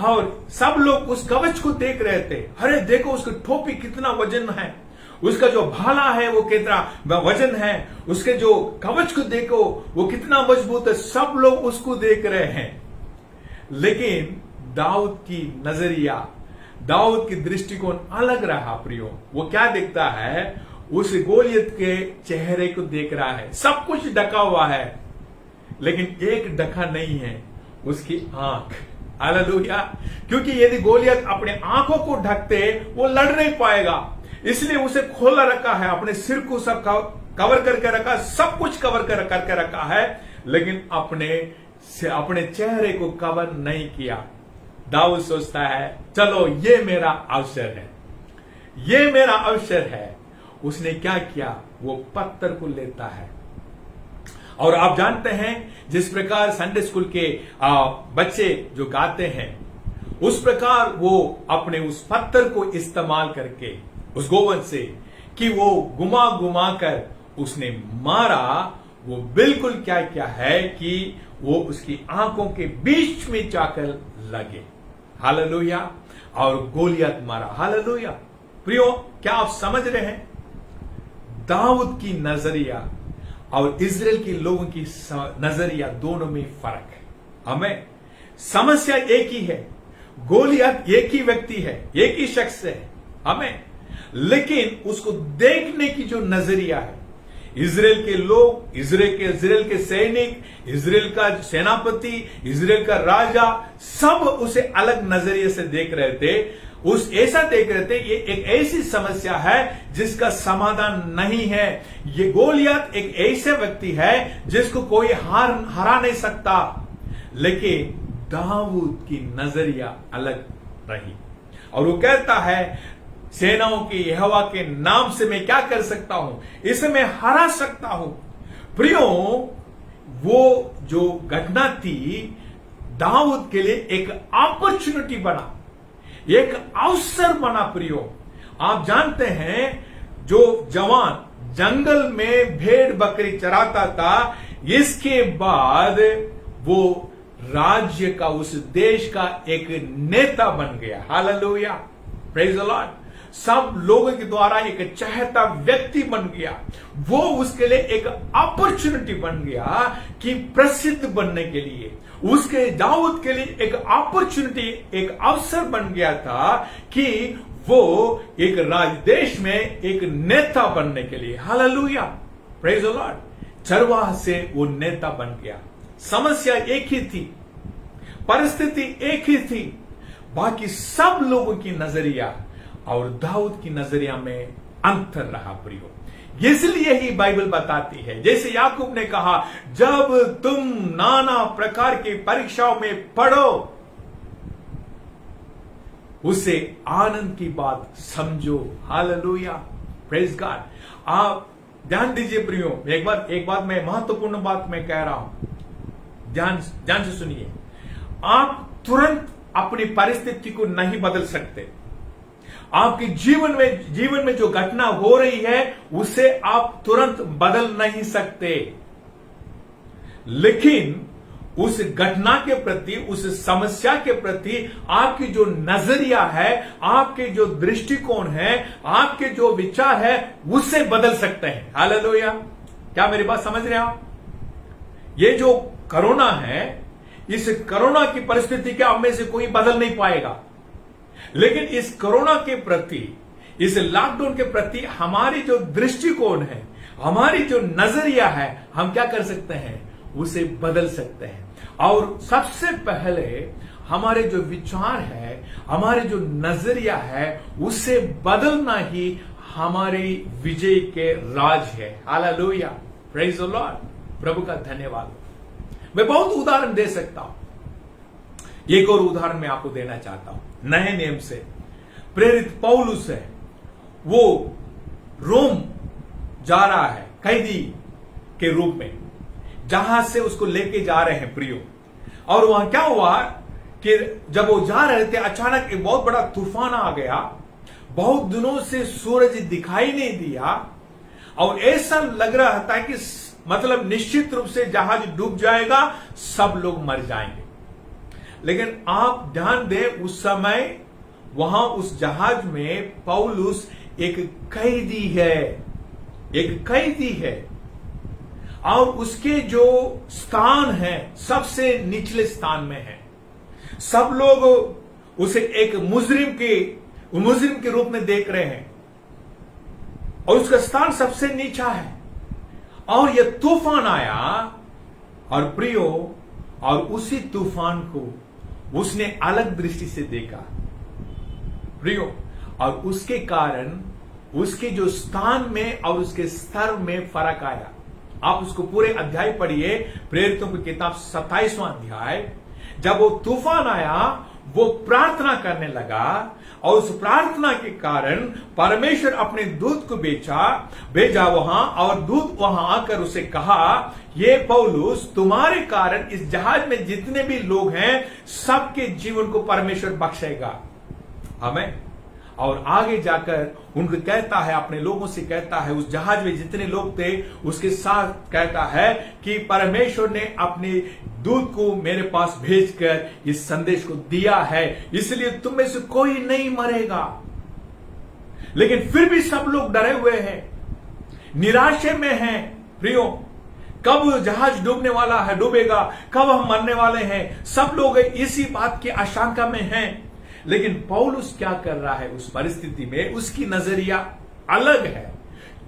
और सब लोग उस कवच को देख रहे थे। अरे देखो उसकी टोपी कितना वजन है, उसका जो भाला है वो कितना वजन है, उसके जो कवच को देखो वो कितना मजबूत है। सब लोग उसको देख रहे हैं, लेकिन दाऊद की नजरिया, दाऊद की दृष्टिकोण अलग रहा। प्रियो, वो क्या देखता है, उस गोलियत के चेहरे को देख रहा है। सब कुछ ढका हुआ है, लेकिन एक ढका नहीं है, उसकी आंख। हालेलुया, क्योंकि यदि गोलियत अपने आंखों को ढकते, वो लड़ नहीं पाएगा, इसलिए उसे खोला रखा है, अपने सिर को सब कवर करके रखा, सब कुछ कवर करके रखा है, लेकिन अपने चेहरे को कवर नहीं किया। दाऊद सोचता है, चलो ये मेरा अवसर है, ये मेरा अवसर है। उसने क्या किया, वो पत्थर को लेता है, और आप जानते हैं जिस प्रकार संडे स्कूल के बच्चे जो गाते हैं, उस प्रकार वो अपने उस पत्थर को इस्तेमाल करके, उस गोवंश से, कि वो घुमा घुमा कर उसने मारा। वो बिल्कुल क्या क्या है कि वो उसकी आंखों के बीच में जाकर लगे। हालेलुया, और गोलियत मारा। हालेलुया। प्रियो, क्या आप समझ रहे हैं, दाऊद की नजरिया और इजराइल के लोगों की नजरिया दोनों में फर्क है। हमें समस्या एक ही है, गोलियत एक ही व्यक्ति है, एक ही शख्स है हमें, लेकिन उसको देखने की जो नजरिया है, इजराइल के लोग, इजराइल के सैनिक, इजराइल का सेनापति, इजराइल का राजा, सब उसे अलग नजरिए से देख रहे थे। ऐसा देख रहे थे ये एक ऐसी समस्या है जिसका समाधान नहीं है। ये गोलियत एक ऐसे व्यक्ति है जिसको कोई हरा नहीं सकता। लेकिन दाऊद की नजरिया अलग रही और वो कहता है सेनाओं के यहोवा के नाम से मैं क्या कर सकता हूं, इसे मैं हरा सकता हूं। प्रियो, वो जो घटना थी दाऊद के लिए एक अपॉर्चुनिटी बना, एक अवसर बना। प्रियो, आप जानते हैं जो जवान जंगल में भेड़ बकरी चराता था, इसके बाद वो राज्य का, उस देश का एक नेता बन गया। Hallelujah, praise the Lord. सब लोगों के द्वारा एक चाहता व्यक्ति बन गया। वो उसके लिए एक अपॉर्चुनिटी बन गया कि प्रसिद्ध बनने के लिए, उसके दाऊद के लिए एक अपॉर्चुनिटी, एक अवसर बन गया था कि वो एक देश में एक नेता बनने के लिए। Hallelujah, praise the Lord. चरवाह से वो नेता बन गया। समस्या एक ही थी, परिस्थिति एक ही थी, बाकी सब लोगों की नजरिया और दाऊद की नजरिया में अंतर रहा। प्रियो, इसलिए ही बाइबल बताती है, जैसे याकूब ने कहा, जब तुम नाना प्रकार की परीक्षाओं में पढ़ो उसे आनंद की बात समझो। Hallelujah, praise God. आप ध्यान दीजिए प्रियो, एक बात मैं महत्वपूर्ण बात मैं कह रहा हूं, ध्यान से सुनिए। आप तुरंत अपनी परिस्थिति को नहीं बदल सकते। आपके जीवन में जो घटना हो रही है उसे आप तुरंत बदल नहीं सकते, लेकिन उस घटना के प्रति, उस समस्या के प्रति आपकी जो नजरिया है, आपके जो दृष्टिकोण है, आपके जो विचार है, उससे बदल सकते हैं। हालेलुया, क्या मेरी बात समझ रहे हैं आप? ये जो कोरोना है, इस कोरोना की परिस्थिति के आप में से कोई बदल नहीं पाएगा, लेकिन इस कोरोना के प्रति, इस लॉकडाउन के प्रति हमारी जो दृष्टिकोण है, हमारी जो नजरिया है, हम क्या कर सकते हैं, उसे बदल सकते हैं। और सबसे पहले हमारे जो विचार है, हमारे जो नजरिया है, उसे बदलना ही हमारी विजय के राज है। Hallelujah, praise the Lord. प्रभु का धन्यवाद। मैं बहुत उदाहरण दे सकता हूं, एक और उदाहरण मैं आपको देना चाहता हूं। नए नियम से प्रेरित पौलुस है, वो रोम जा रहा है कैदी के रूप में, जहाज से उसको लेके जा रहे हैं प्रियो। और वहां क्या हुआ कि जब वो जा रहे थे, अचानक एक बहुत बड़ा तूफान आ गया। बहुत दिनों से सूरज दिखाई नहीं दिया और ऐसा लग रहा था कि मतलब निश्चित रूप से जहाज डूब जाएगा, सब लोग मर जाएंगे। लेकिन आप ध्यान दें, उस समय वहां उस जहाज में पौलुस एक कैदी है, एक कैदी है, और उसके जो स्थान है सबसे निचले स्थान में है। सब लोग उसे एक मुजरिम के रूप में देख रहे हैं और उसका स्थान सबसे नीचा है। और यह तूफान आया और प्रियो, और उसी तूफान को उसने अलग दृष्टि से देखा प्रियो, और उसके कारण उसके जो स्थान में और उसके स्तर में फर्क आया। आप उसको पूरे अध्याय पढ़िए, प्रेरितों की किताब 27वां अध्याय। जब वो तूफान आया, वो प्रार्थना करने लगा और उस प्रार्थना के कारण परमेश्वर अपने दूत को भेजा वहां, और दूत वहां आकर उसे कहा, ये पौलुस, तुम्हारे कारण इस जहाज में जितने भी लोग हैं सबके जीवन को परमेश्वर बख्शेगा। हमें और आगे जाकर उनको कहता है, अपने लोगों से कहता है, उस जहाज में जितने लोग थे उसके साथ कहता है कि परमेश्वर ने अपने दूत को मेरे पास भेजकर इस संदेश को दिया है, इसलिए तुम में से कोई नहीं मरेगा। लेकिन फिर भी सब लोग डरे हुए हैं, निराशे में हैं प्रियो। कब जहाज डूबने वाला है, डूबेगा, कब हम मरने वाले हैं, सब लोग इसी बात की आशंका में हैं। लेकिन पौलुस क्या कर रहा है उस परिस्थिति में? उसकी नजरिया अलग है,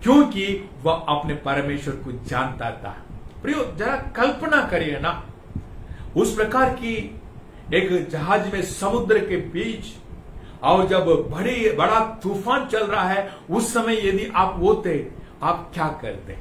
क्योंकि वह अपने परमेश्वर को जानता था। प्रियो, जरा कल्पना करिए ना, उस प्रकार की एक जहाज में समुद्र के बीच, और जब बड़ा तूफान चल रहा है, उस समय यदि आप होते, आप क्या करते?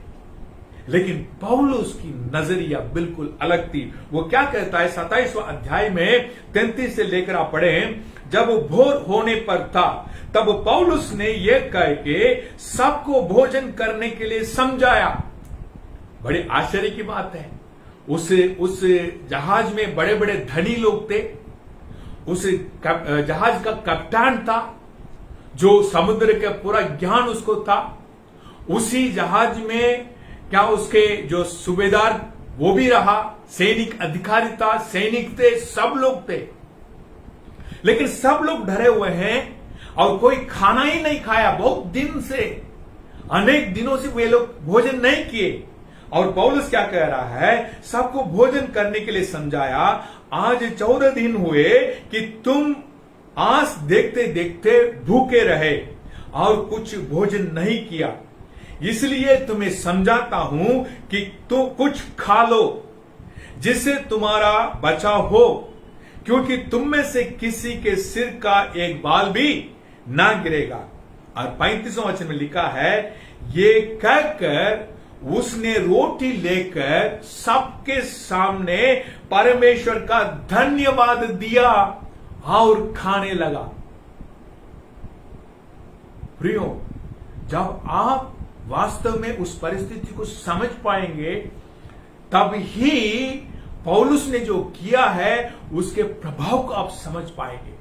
लेकिन पौलुस की नजरिया बिल्कुल अलग थी। वो क्या कहता है 27वां अध्याय में 33 से लेकर आप पढ़े, जब भोर होने पर था तब पौलुस ने यह कह के सबको भोजन करने के लिए समझाया। बड़े आश्चर्य की बात है, उस जहाज में बड़े बड़े धनी लोग थे। उस जहाज का कप्तान था जो समुद्र का पूरा ज्ञान उसको था। उसी जहाज में क्या उसके जो सूबेदार वो भी रहा, सैनिक अधिकारी था, सैनिक थे, सब लोग थे। लेकिन सब लोग डरे हुए हैं और कोई खाना ही नहीं खाया। बहुत दिन से, अनेक दिनों से वे लोग भोजन नहीं किए। और पौलुस क्या कह रहा है, सबको भोजन करने के लिए समझाया। आज 14 दिन हुए कि तुम आस देखते देखते भूखे रहे और कुछ भोजन नहीं किया, इसलिए तुम्हें समझाता हूं कि तुम कुछ खा लो जिससे तुम्हारा बचाव हो, क्योंकि तुम में से किसी के सिर का एक बाल भी ना गिरेगा। और 35वां वचन में लिखा है, ये कहकर उसने रोटी लेकर सबके सामने परमेश्वर का धन्यवाद दिया और खाने लगा। प्रियो, जब आप वास्तव में उस परिस्थिति को समझ पाएंगे, तब ही पौलुस ने जो किया है उसके प्रभाव को आप समझ पाएंगे।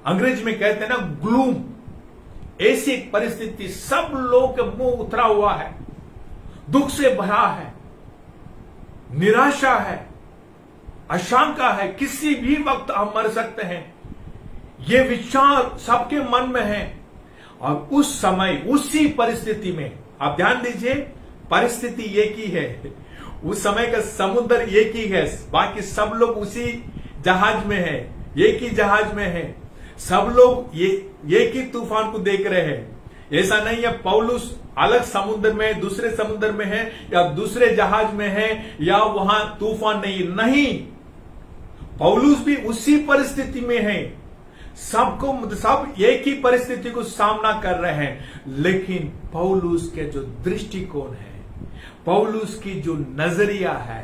अंग्रेजी में कहते हैं ना, ग्लूम, ऐसी एक परिस्थिति, सब लोगों के मुंह उतरा हुआ है, दुख से भरा है, निराशा है, आशंका है, किसी भी वक्त हम मर सकते हैं, ये विचार सबके मन में है। और उस समय, उसी परिस्थिति में, आप ध्यान दीजिए, परिस्थिति एक ही है, उस समय का समुद्र एक ही है, बाकी सब लोग उसी जहाज में है, एक ही जहाज में है, सब लोग एक ही तूफान को देख रहे हैं। ऐसा नहीं है पौलुस अलग समुद्र में, दूसरे समुद्र में है, या दूसरे जहाज में है, या वहां तूफान नहीं, पौलुस भी उसी परिस्थिति में है। सब एक ही परिस्थिति को सामना कर रहे हैं, लेकिन पौलुस के जो दृष्टिकोण है, पौलुस की जो नजरिया है,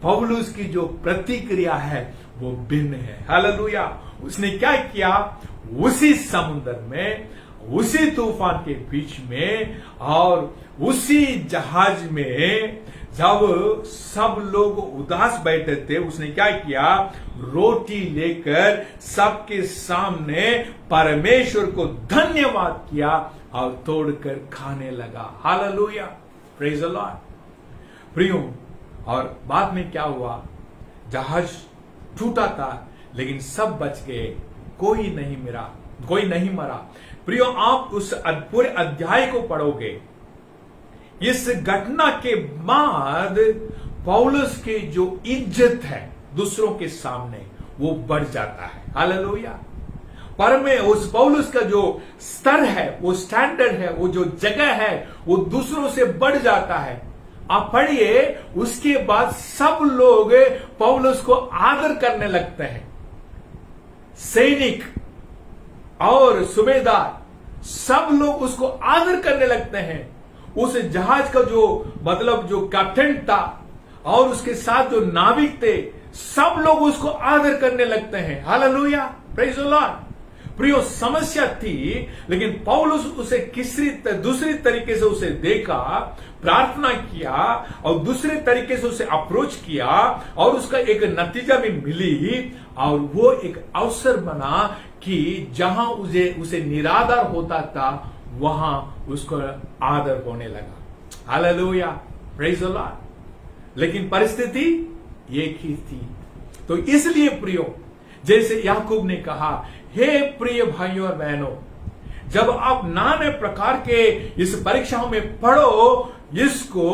पौलुस की जो प्रतिक्रिया है, वो भिन्न है। हालेलुया। उसने क्या किया, उसी समुद्र में, उसी तूफान के बीच में और उसी जहाज में जब सब लोग उदास बैठे थे, उसने क्या किया, रोटी लेकर सबके सामने परमेश्वर को धन्यवाद किया और तोड़कर खाने लगा। Hallelujah, praise the Lord. प्रियो, और बाद में क्या हुआ, जहाज टूटा था लेकिन सब बच गए, कोई नहीं मरा। प्रियो, आप उस पूरे अध्याय को पढ़ोगे, इस घटना के बाद पौलुस की जो इज्जत है दूसरों के सामने, वो बढ़ जाता है। हालेलुया। पर में उस पौलुस का जो स्तर है, वो स्टैंडर्ड है, वो जो जगह है, वो दूसरों से बढ़ जाता है। आप पढ़िए, उसके बाद सब लोग पौलुस को आदर करने लगते हैं। सैनिक और सूबेदार सब लोग उसको आदर करने लगते हैं। उस जहाज का जो कैप्टन था और उसके साथ जो नाविक थे, सब लोग उसको आदर करने लगते हैं। Hallelujah, praise the Lord. प्रियो, समस्या थी, लेकिन पौलुस उसे दूसरी तरीके से उसे देखा, प्रार्थना किया और दूसरे तरीके से उसे अप्रोच किया और उसका एक नतीजा भी मिली, और वो एक अवसर बना कि जहां उसे निरादर होता था, वहां उसको आदर होने लगा। Hallelujah, praise the Lord. लेकिन परिस्थिति एक ही थी। तो इसलिए प्रियो, जैसे याकूब ने कहा, हे प्रिय भाइयों और बहनों, जब आप नाने प्रकार के इस परीक्षाओं में पढ़ो, इसको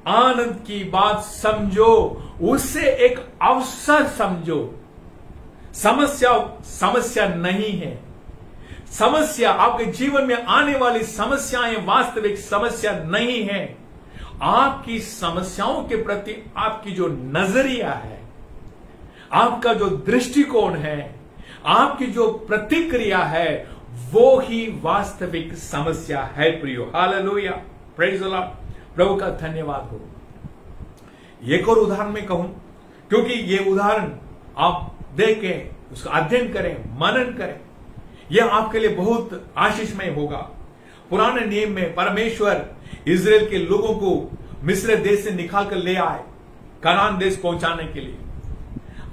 आनंद की बात समझो, उससे एक अवसर समझो। समस्या नहीं है, समस्या, आपके जीवन में आने वाली समस्याएं वास्तविक समस्या नहीं है। आपकी समस्याओं के प्रति आपकी जो नजरिया है, आपका जो दृष्टिकोण है, आपकी जो प्रतिक्रिया है, वो ही वास्तविक समस्या है प्रियो। Hallelujah, praise the Lord. प्रभु का धन्यवाद हो। एक और उदाहरण में कहूं, क्योंकि ये उदाहरण आप देखें, उसका अध्ययन करें, मनन करें, यह आपके लिए बहुत आशीषमय होगा। पुराने नियम में परमेश्वर इजराइल के लोगों को मिस्र देश से निकाल कर ले आए कनान देश पहुंचाने के लिए,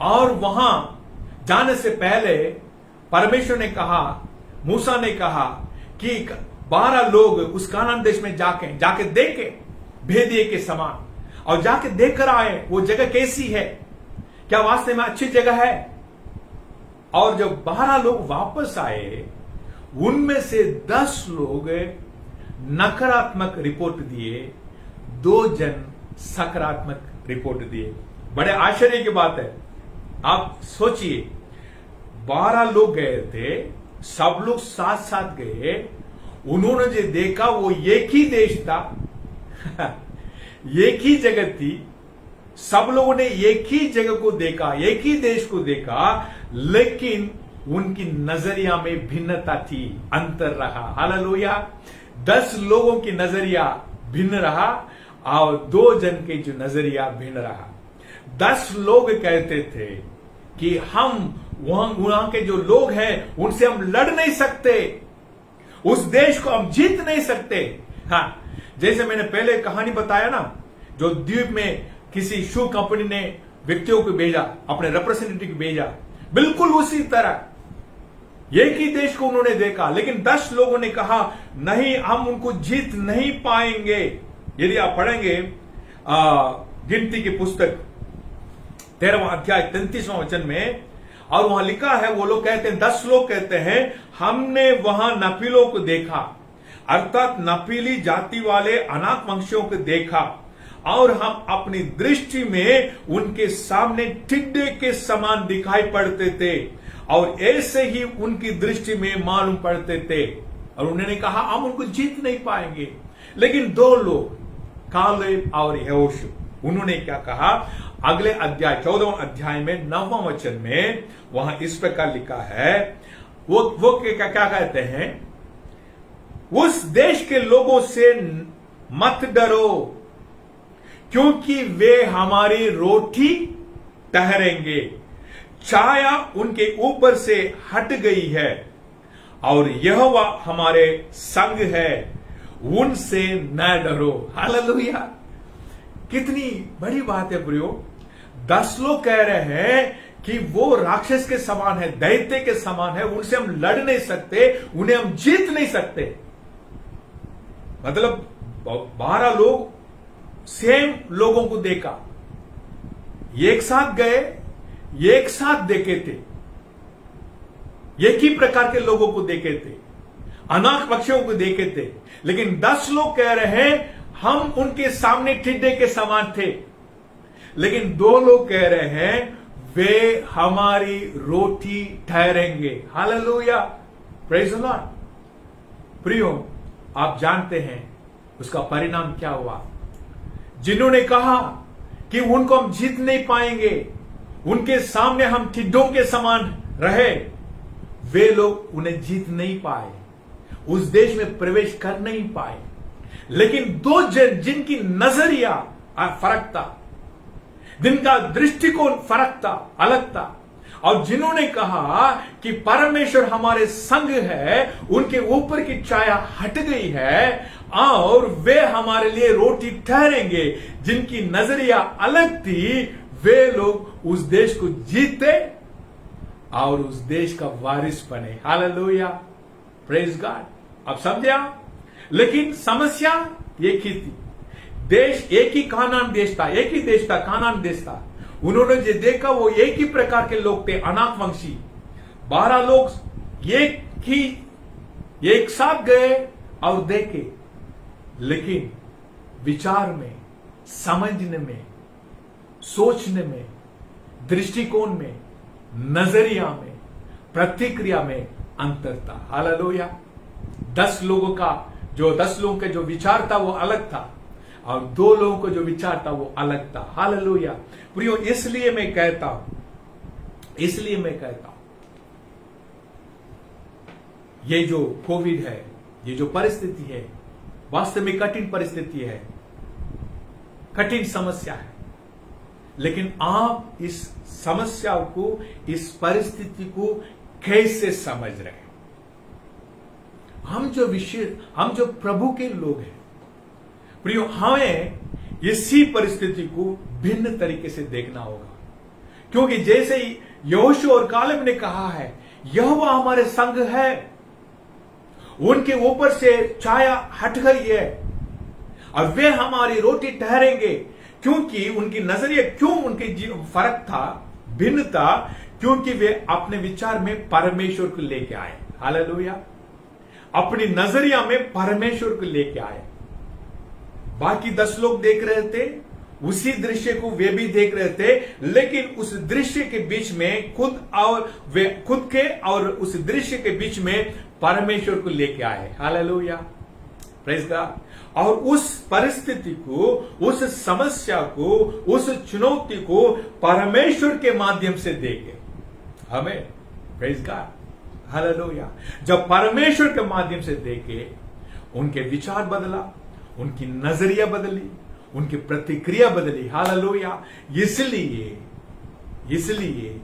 और वहां जाने से पहले परमेश्वर ने कहा, मूसा ने कहा कि 12 लोग उस कनान देश में जाके देखे, भेदिए के समान, और जाके देख कर आए वो जगह कैसी है, क्या वास्तव में अच्छी जगह है। और जब 12 लोग वापस आए, उनमें से 10 लोग नकारात्मक रिपोर्ट दिए, 2 जन सकारात्मक रिपोर्ट दिए। बड़े आश्चर्य की बात है। आप सोचिए, 12 लोग गए थे, सब लोग साथ साथ गए, उन्होंने जो देखा वो एक ही देश था एक ही जगह थी, सब लोगों ने एक ही जगह को देखा, एक ही देश को देखा, लेकिन उनकी नजरिया में भिन्नता थी, अंतर रहा। हालेलुया। 10 लोगों की नजरिया भिन्न रहा और 2 जन के जो नजरिया भिन्न रहा। 10 लोग कहते थे कि हम वहां के जो लोग हैं उनसे हम लड़ नहीं सकते, उस देश को हम जीत नहीं सकते। हाँ, जैसे मैंने पहले कहानी बताया ना, जो द्वीप में किसी शू कंपनी ने व्यक्तियों को भेजा, अपने रिप्रेजेंटेटिव भेजा, बिल्कुल उसी तरह एक ही देश को उन्होंने देखा, लेकिन 10 लोगों ने कहा नहीं, हम उनको जीत नहीं पाएंगे। यदि आप पढ़ेंगे गिनती की पुस्तक 13वां अध्याय 33वां वचन में, और वहां लिखा है, वो लोग कहते हैं, 10 लोग कहते हैं, हमने वहां नपीलों को देखा, अर्थात नपीली जाति वाले अनाक वंशियों को देखा, और हम अपनी दृष्टि में उनके सामने टिड्डे के समान दिखाई पड़ते थे, और ऐसे ही उनकी दृष्टि में मालूम पड़ते थे। और उन्होंने कहा हम उनको जीत नहीं पाएंगे। लेकिन 2 लोग, कालेब और यहोशू, उन्होंने क्या कहा? अगले अध्याय 14वां अध्याय में 9वां वचन में वहां इस प्रकार लिखा है, वो क्या कहते हैं? उस देश के लोगों से मत डरो, क्योंकि वे हमारी रोटी ठहरेंगे, छाया उनके ऊपर से हट गई है, और यहोवा हमारे संग है, उनसे न डरो। हालेलुया। कितनी बड़ी बात है प्रियो। 10 लोग कह रहे हैं कि वो राक्षस के समान है, दैत्य के समान है, उनसे हम लड़ नहीं सकते, उन्हें हम जीत नहीं सकते। मतलब 12 लोग सेम लोगों को देखा, एक साथ गए, एक साथ देखे थे, एक ही प्रकार के लोगों को देखे थे, अनाक पक्षियों को देखे थे, लेकिन 10 लोग कह रहे हैं हम उनके सामने टिड्डे के समान थे, लेकिन 2 लोग कह रहे हैं वे हमारी रोटी ठहरेंगे। Hallelujah, praise the Lord. प्रियो, आप जानते हैं उसका परिणाम क्या हुआ? जिन्होंने कहा कि उनको हम जीत नहीं पाएंगे, उनके सामने हम टिड्डों के समान रहे, वे लोग उन्हें जीत नहीं पाए, उस देश में प्रवेश कर नहीं पाए। लेकिन 2 जन जिनकी नजरिया फर्क था, जिनका दृष्टिकोण फर्क था, अलग था, और जिन्होंने कहा कि परमेश्वर हमारे संग है, उनके ऊपर की छाया हट गई है और वे हमारे लिए रोटी ठहरेंगे, जिनकी नजरिया अलग थी, वे लोग उस देश को जीते और उस देश का वारिस बने। Hallelujah, praise God. अब समझे? लेकिन समस्या एक ही थी, देश एक ही कानान देश था, एक ही देश था, कानान देश था। उन्होंने जो देखा वो एक ही प्रकार के लोग थे, अनाक वंशी। 12 लोग एक साथ गए और देखे, लेकिन विचार में, समझने में, सोचने में, दृष्टिकोण में, नजरिया में, प्रतिक्रिया में अंतर था। हालेलुया। 10 लोगों के जो विचार था वो अलग था, और 2 लोगों को जो विचार था वो अलग था। हालेलुया। प्रियो, इसलिए मैं कहता हूं ये जो कोविड है, ये जो परिस्थिति है, वास्तव में कठिन परिस्थिति है, कठिन समस्या है, लेकिन आप इस समस्या को, इस परिस्थिति को कैसे समझ रहे हैं? हम जो प्रभु के लोग हैं प्रियो, हमें इसी परिस्थिति को भिन्न तरीके से देखना होगा, क्योंकि जैसे ही यहोशू और कालेब ने कहा है, यहोवा हमारे संग है, उनके ऊपर से छाया हट गई है और वे हमारी रोटी ठहरेंगे। क्योंकि उनकी नजरिया, क्यों उनके फर्क था, भिन्न था? क्योंकि वे अपने विचार में परमेश्वर को लेके आए। हालेलुया। अपनी नजरिया में परमेश्वर को लेके आए। बाकी 10 लोग देख रहे थे, उसी दृश्य को वे भी देख रहे थे, लेकिन उस दृश्य के बीच में खुद के और उस दृश्य के बीच में परमेश्वर को लेके आए। Hallelujah, praise God. और उस परिस्थिति को, उस समस्या को, उस चुनौती को परमेश्वर के माध्यम से देखे हमें। Praise God, hallelujah. जब परमेश्वर के माध्यम से देखे, उनके विचार बदला, उनकी नजरिया बदली, उनकी प्रतिक्रिया बदली। हालेलुया। इसलिए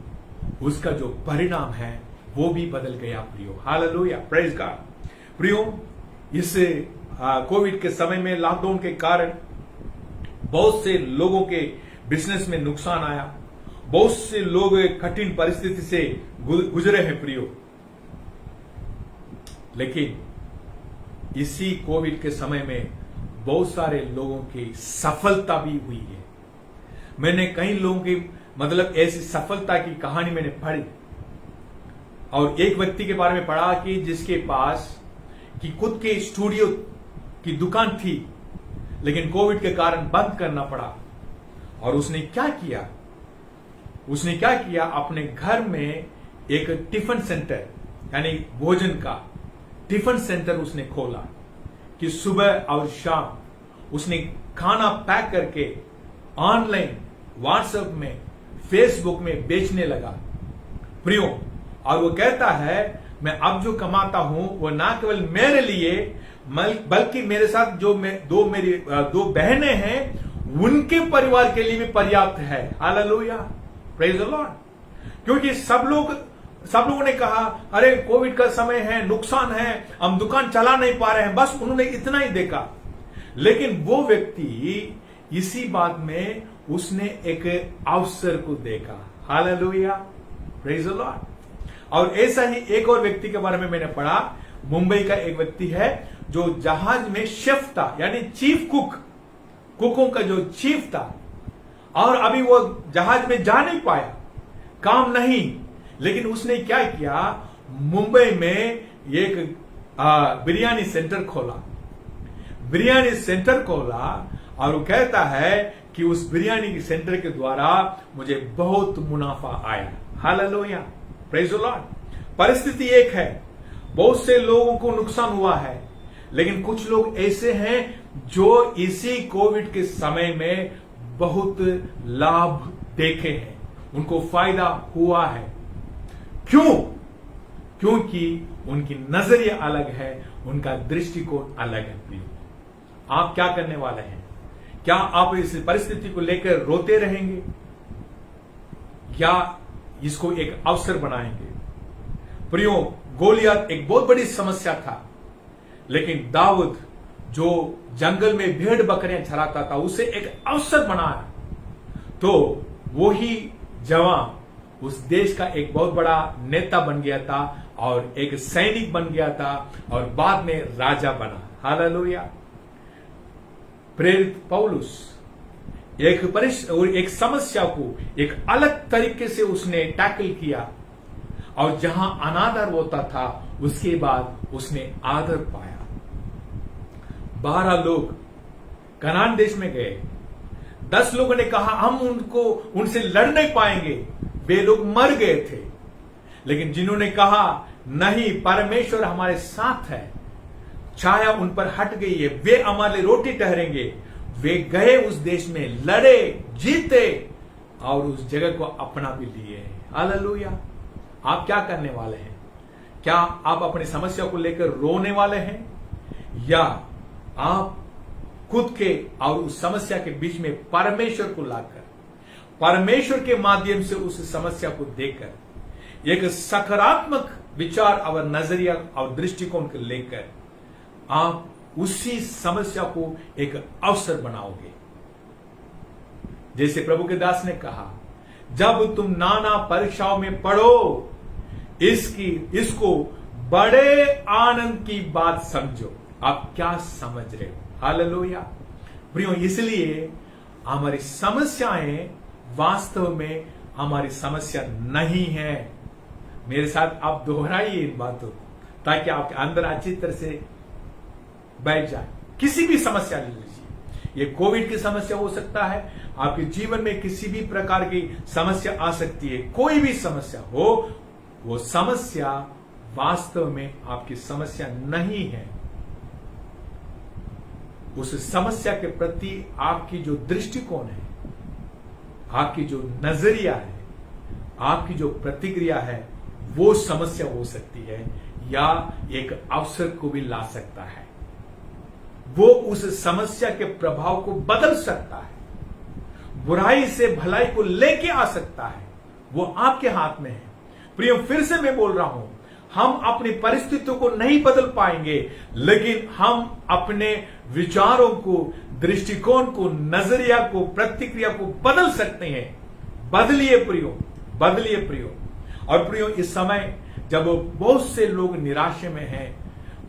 उसका जो परिणाम है वो भी बदल गया प्रियो। Hallelujah, praise God. प्रियो, इस कोविड के समय में, लॉकडाउन के कारण बहुत से लोगों के बिजनेस में नुकसान आया, बहुत से लोग कठिन परिस्थिति से गुजरे हैं प्रियो। लेकिन इसी कोविड के समय में बहुत सारे लोगों की सफलता भी हुई है। मैंने कई लोगों की ऐसी सफलता की कहानी मैंने पढ़ी, और एक व्यक्ति के बारे में पढ़ा कि जिसके पास कि खुद के स्टूडियो की दुकान थी, लेकिन कोविड के कारण बंद करना पड़ा। और उसने क्या किया, अपने घर में एक टिफिन सेंटर, यानी भोजन का टिफिन सेंटर उसने खोला, कि सुबह और शाम उसने खाना पैक करके ऑनलाइन, व्हाट्सएप में, फेसबुक में बेचने लगा प्रियो। और वो कहता है, मैं अब जो कमाता हूं वो ना केवल मेरे लिए, बल्कि मेरे साथ जो मेरी 2 बहनें हैं, उनके परिवार के लिए भी पर्याप्त है। Hallelujah, praise the Lord. क्योंकि सब लोगों ने कहा, अरे कोविड का समय है, नुकसान है, हम दुकान चला नहीं पा रहे हैं, बस उन्होंने इतना ही देखा। लेकिन वो व्यक्ति इसी बात में उसने एक अवसर को देखा। Hallelujah, praise the Lord. और ऐसा ही एक और व्यक्ति के बारे में मैंने पढ़ा, मुंबई का एक व्यक्ति है जो जहाज में शेफ था, यानी चीफ कुकों का जो चीफ था, और अभी वो जहाज में जा नहीं पाया, काम नहीं। लेकिन उसने क्या किया, मुंबई में एक बिरयानी सेंटर खोला, और वो कहता है कि उस बिरयानी सेंटर के द्वारा मुझे बहुत मुनाफा आया। Hallelujah, praise the Lord. परिस्थिति एक है, बहुत से लोगों को नुकसान हुआ है, लेकिन कुछ लोग ऐसे हैं जो इसी कोविड के समय में बहुत लाभ देखे हैं, उनको फायदा हुआ है। क्यों? क्योंकि उनकी नजरिया अलग है, उनका दृष्टिकोण अलग है प्रिय। आप क्या करने वाले हैं? क्या आप इस परिस्थिति को लेकर रोते रहेंगे या इसको एक अवसर बनाएंगे? प्रियो, गोलियत एक बहुत बड़ी समस्या था, लेकिन दाऊद जो जंगल में भेड़ बकरियां चराता था, उसे एक अवसर बनाया, तो वही जवान उस देश का एक बहुत बड़ा नेता बन गया था और एक सैनिक बन गया था और बाद में राजा बना। हालेलुया। प्रेरित पौलुस एक समस्या को एक अलग तरीके से उसने टैकल किया, और जहां अनादर होता था उसके बाद उसने आदर पाया। 12 लोग कनान देश में गए, 10 लोगों ने कहा हम उनसे लड़ नहीं पाएंगे, वे लोग मर गए थे। लेकिन जिन्होंने कहा नहीं, परमेश्वर हमारे साथ है। छाया उन पर हट गई है, वे हमारे लिए रोटी ठहरेंगे। वे गए उस देश में, लड़े, जीते और उस जगह को अपना भी लिए। हालेलुया। आप क्या करने वाले हैं? क्या आप अपनी समस्या को लेकर रोने वाले हैं, या आप खुद के और उस समस्या के बीच में परमेश्वर को लाकर, परमेश्वर के माध्यम से उस समस्या को देखकर एक सकारात्मक विचार और नजरिया और दृष्टिकोण को लेकर आप उसी समस्या को एक अवसर बनाओगे? जैसे प्रभु के दास ने कहा, जब तुम नाना परीक्षाओं में पढ़ो, इसको बड़े आनंद की बात समझो। आप क्या समझ रहे हो? हालेलुया। प्रियो, इसलिए हमारी समस्याएं वास्तव में हमारी समस्या नहीं है। मेरे साथ आप दोहराइए इन बातों को, ताकि आपके अंदर अच्छी तरह से बैठ जाए। किसी भी समस्या ले लीजिए, ये कोविड की समस्या हो सकता है, आपके जीवन में किसी भी प्रकार की समस्या आ सकती है। कोई भी समस्या हो, वो समस्या वास्तव में आपकी समस्या नहीं है। उस समस्या के प्रति आपकी जो दृष्टिकोण है, आपकी जो नजरिया है, आपकी जो प्रतिक्रिया है, वो समस्या हो सकती है या एक अवसर को भी ला सकता है। वो उस समस्या के प्रभाव को बदल सकता है, बुराई से भलाई को लेके आ सकता है। वो आपके हाथ में है। प्रिय, फिर से मैं बोल रहा हूं, हम अपनी परिस्थितियों को नहीं बदल पाएंगे, लेकिन हम अपने विचारों को, दृष्टिकोण को, नजरिया को, प्रतिक्रिया को बदल सकते हैं। बदलिए प्रियो, बदलिए प्रियो। और प्रियो, इस समय जब बहुत से लोग निराशे में हैं,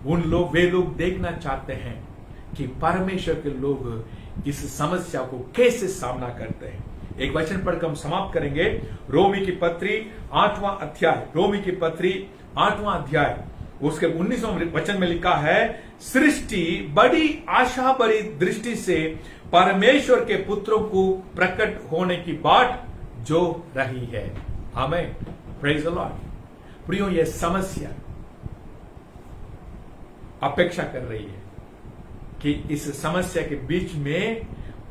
वे लोग देखना चाहते हैं कि परमेश्वर के लोग इस समस्या को कैसे सामना करते हैं। एक वचन पढ़कर हम समाप्त करेंगे। रोमी की पत्री 8वां अध्याय, रोमी की पत्री 8वां अध्याय, उसके 19वें वचन में लिखा है, सृष्टि बड़ी आशा भरी दृष्टि से परमेश्वर के पुत्रों को प्रकट होने की बाट जो रही है। आमीन, प्रेज द लॉर्ड। प्रियो, यह समस्या अपेक्षा कर रही है कि इस समस्या के बीच में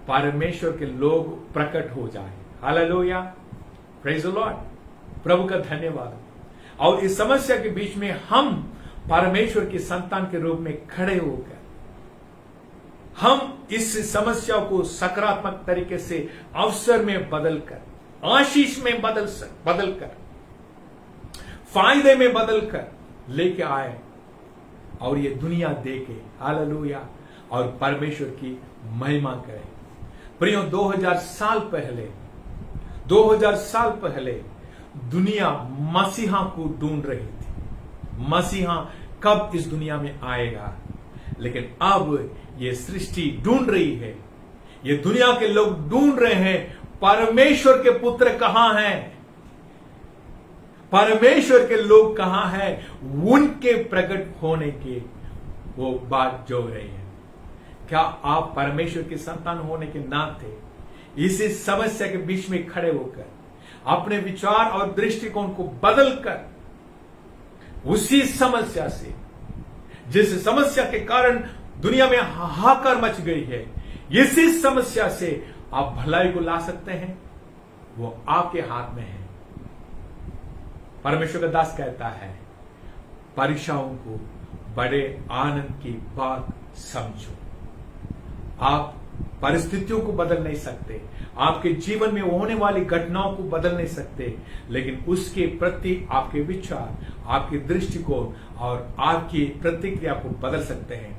परमेश्वर के लोग प्रकट हो जाए। Hallelujah, praise the Lord. प्रभु का धन्यवाद। और इस समस्या के बीच में हम परमेश्वर की संतान के रूप में खड़े होकर हम इस समस्या को सकारात्मक तरीके से अवसर में बदलकर, आशीष में बदलकर, फायदे में बदलकर लेके आए और ये दुनिया देखे। हालेलुया, और परमेश्वर की महिमा करें। प्रियो, 2000 साल पहले दुनिया मसीहा को ढूंढ रही थी। मसीहा कब इस दुनिया में आएगा? लेकिन अब ये सृष्टि ढूंढ रही है, ये दुनिया के लोग ढूंढ रहे हैं, परमेश्वर के पुत्र कहां हैं, परमेश्वर के लोग कहां हैं। उनके प्रकट होने की वो बात जो रही है। क्या आप परमेश्वर की संतान होने के नाते इसी समस्या के बीच में खड़े होकर अपने विचार और दृष्टिकोण को बदलकर उसी समस्या से, जिस समस्या के कारण दुनिया में हाहाकार मच गई है, इसी समस्या से आप भलाई को ला सकते हैं? वो आपके हाथ में है। परमेश्वर का दास कहता है, परीक्षाओं को बड़े आनंद की बात समझो। आप परिस्थितियों को बदल नहीं सकते, आपके जीवन में होने वाली घटनाओं को बदल नहीं सकते, लेकिन उसके प्रति आपके विचार, आपके दृष्टिकोण और आपकी प्रतिक्रिया को बदल सकते हैं।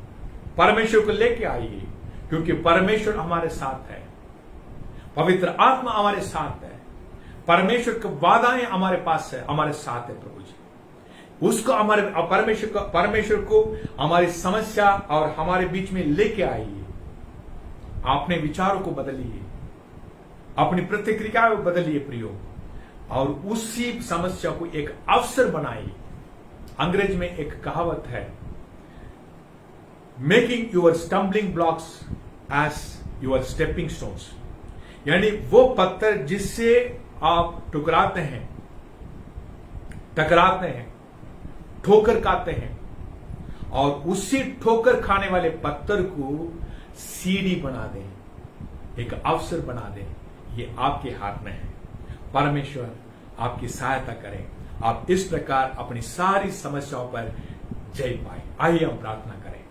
परमेश्वर को लेके आइए, क्योंकि परमेश्वर हमारे साथ है, पवित्र आत्मा हमारे साथ है, परमेश्वर के वादाएं हमारे पास है, हमारे साथ है। प्रभु जी, उसको हमारे परमेश्वर को हमारी समस्या और हमारे बीच में लेके आइए। अपने विचारों को बदलिए, अपनी प्रतिक्रिया को बदलिए प्रियो, और उसी समस्या को एक अवसर बनाइए। अंग्रेज में एक कहावत है, making your stumbling blocks as your stepping stones, यानी वो पत्थर जिससे आप टकराते हैं, ठोकर खाते हैं और उसी ठोकर खाने वाले पत्थर को सीढ़ी बना दें, एक अवसर बना दें, ये आपके हाथ में है। परमेश्वर आपकी सहायता करें, आप इस प्रकार अपनी सारी समस्याओं पर जय पाए। आइए हम प्रार्थना करें।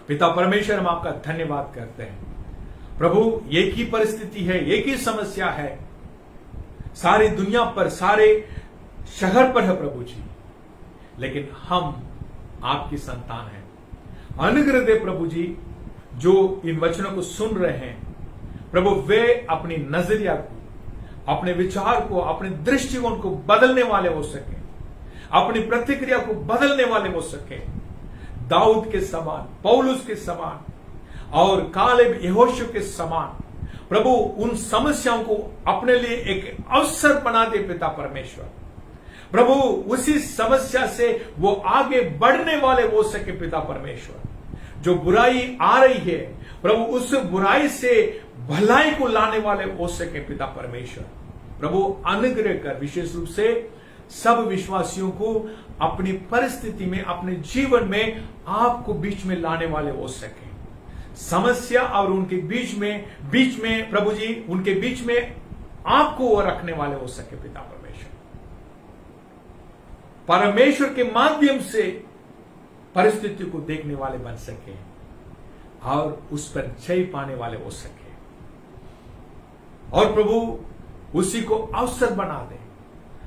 पिता परमेश्वर, हम आपका धन्यवाद करते हैं। प्रभु, एक ही परिस्थिति है, एक ही समस्या है सारी दुनिया पर, सारे शहर पर है प्रभु जी, लेकिन हम आपकी संतान हैं। अनुग्रह दे प्रभु जी, जो इन वचनों को सुन रहे हैं प्रभु, वे अपनी नजरिया को, अपने विचार को, अपने दृष्टिकोण को बदलने वाले हो सके, अपनी प्रतिक्रिया को बदलने वाले हो सके, दाऊद के समान, पौलुस के समान और कालेब यहोशू के समान प्रभु उन समस्याओं को अपने लिए एक अवसर बना दे पिता परमेश्वर। प्रभु उसी समस्या से वो आगे बढ़ने वाले हो सके पिता परमेश्वर। जो बुराई आ रही है प्रभु, उस बुराई से भलाई को लाने वाले हो सके पिता परमेश्वर। प्रभु अनुग्रह कर विशेष रूप से सब विश्वासियों को अपनी परिस्थिति में, अपने जीवन में आपको बीच में लाने वाले हो सके। समस्या और उनके बीच में प्रभु जी, उनके बीच में आपको वो रखने वाले हो सके पिता परमेश्वर। परमेश्वर के माध्यम से परिस्थिति को देखने वाले बन सके और उस पर जय पाने वाले हो सके, और प्रभु उसी को अवसर बना दे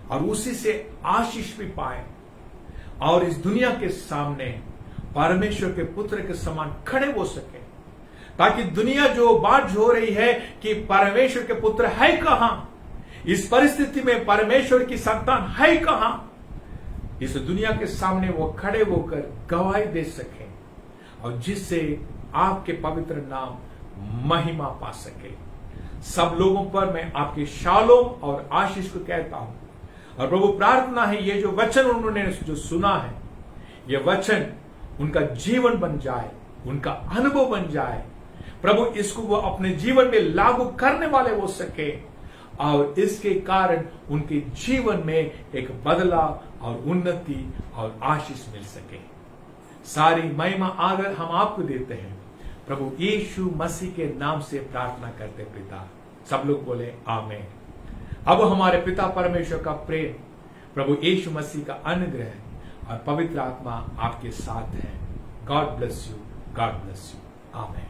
और उसी से आशीष भी पाए और इस दुनिया के सामने परमेश्वर के पुत्र के समान खड़े हो सके, ताकि दुनिया जो बात हो रही है कि परमेश्वर के पुत्र है कहां, इस परिस्थिति में परमेश्वर की संतान है कहां, इस दुनिया के सामने वो खड़े होकर गवाही दे सके और जिससे आपके पवित्र नाम महिमा पा सके। सब लोगों पर मैं आपके शालोम और आशीष को कहता हूं, और प्रभु प्रार्थना है ये जो वचन उन्होंने जो सुना है, ये वचन उनका जीवन बन जाए, उनका अनुभव बन जाए प्रभु, इसको वो अपने जीवन में लागू करने वाले हो सके और इसके कारण उनके जीवन में एक बदलाव और उन्नति और आशीष मिल सके। सारी महिमा आदर हम आपको देते हैं प्रभु यीशु मसीह के नाम से प्रार्थना करते पिता। सब लोग बोले आमीन। अब हमारे पिता परमेश्वर का प्रेम, प्रभु यीशु मसीह का अनुग्रह और पवित्र आत्मा आपके साथ है। God bless you, God bless you, आमीन।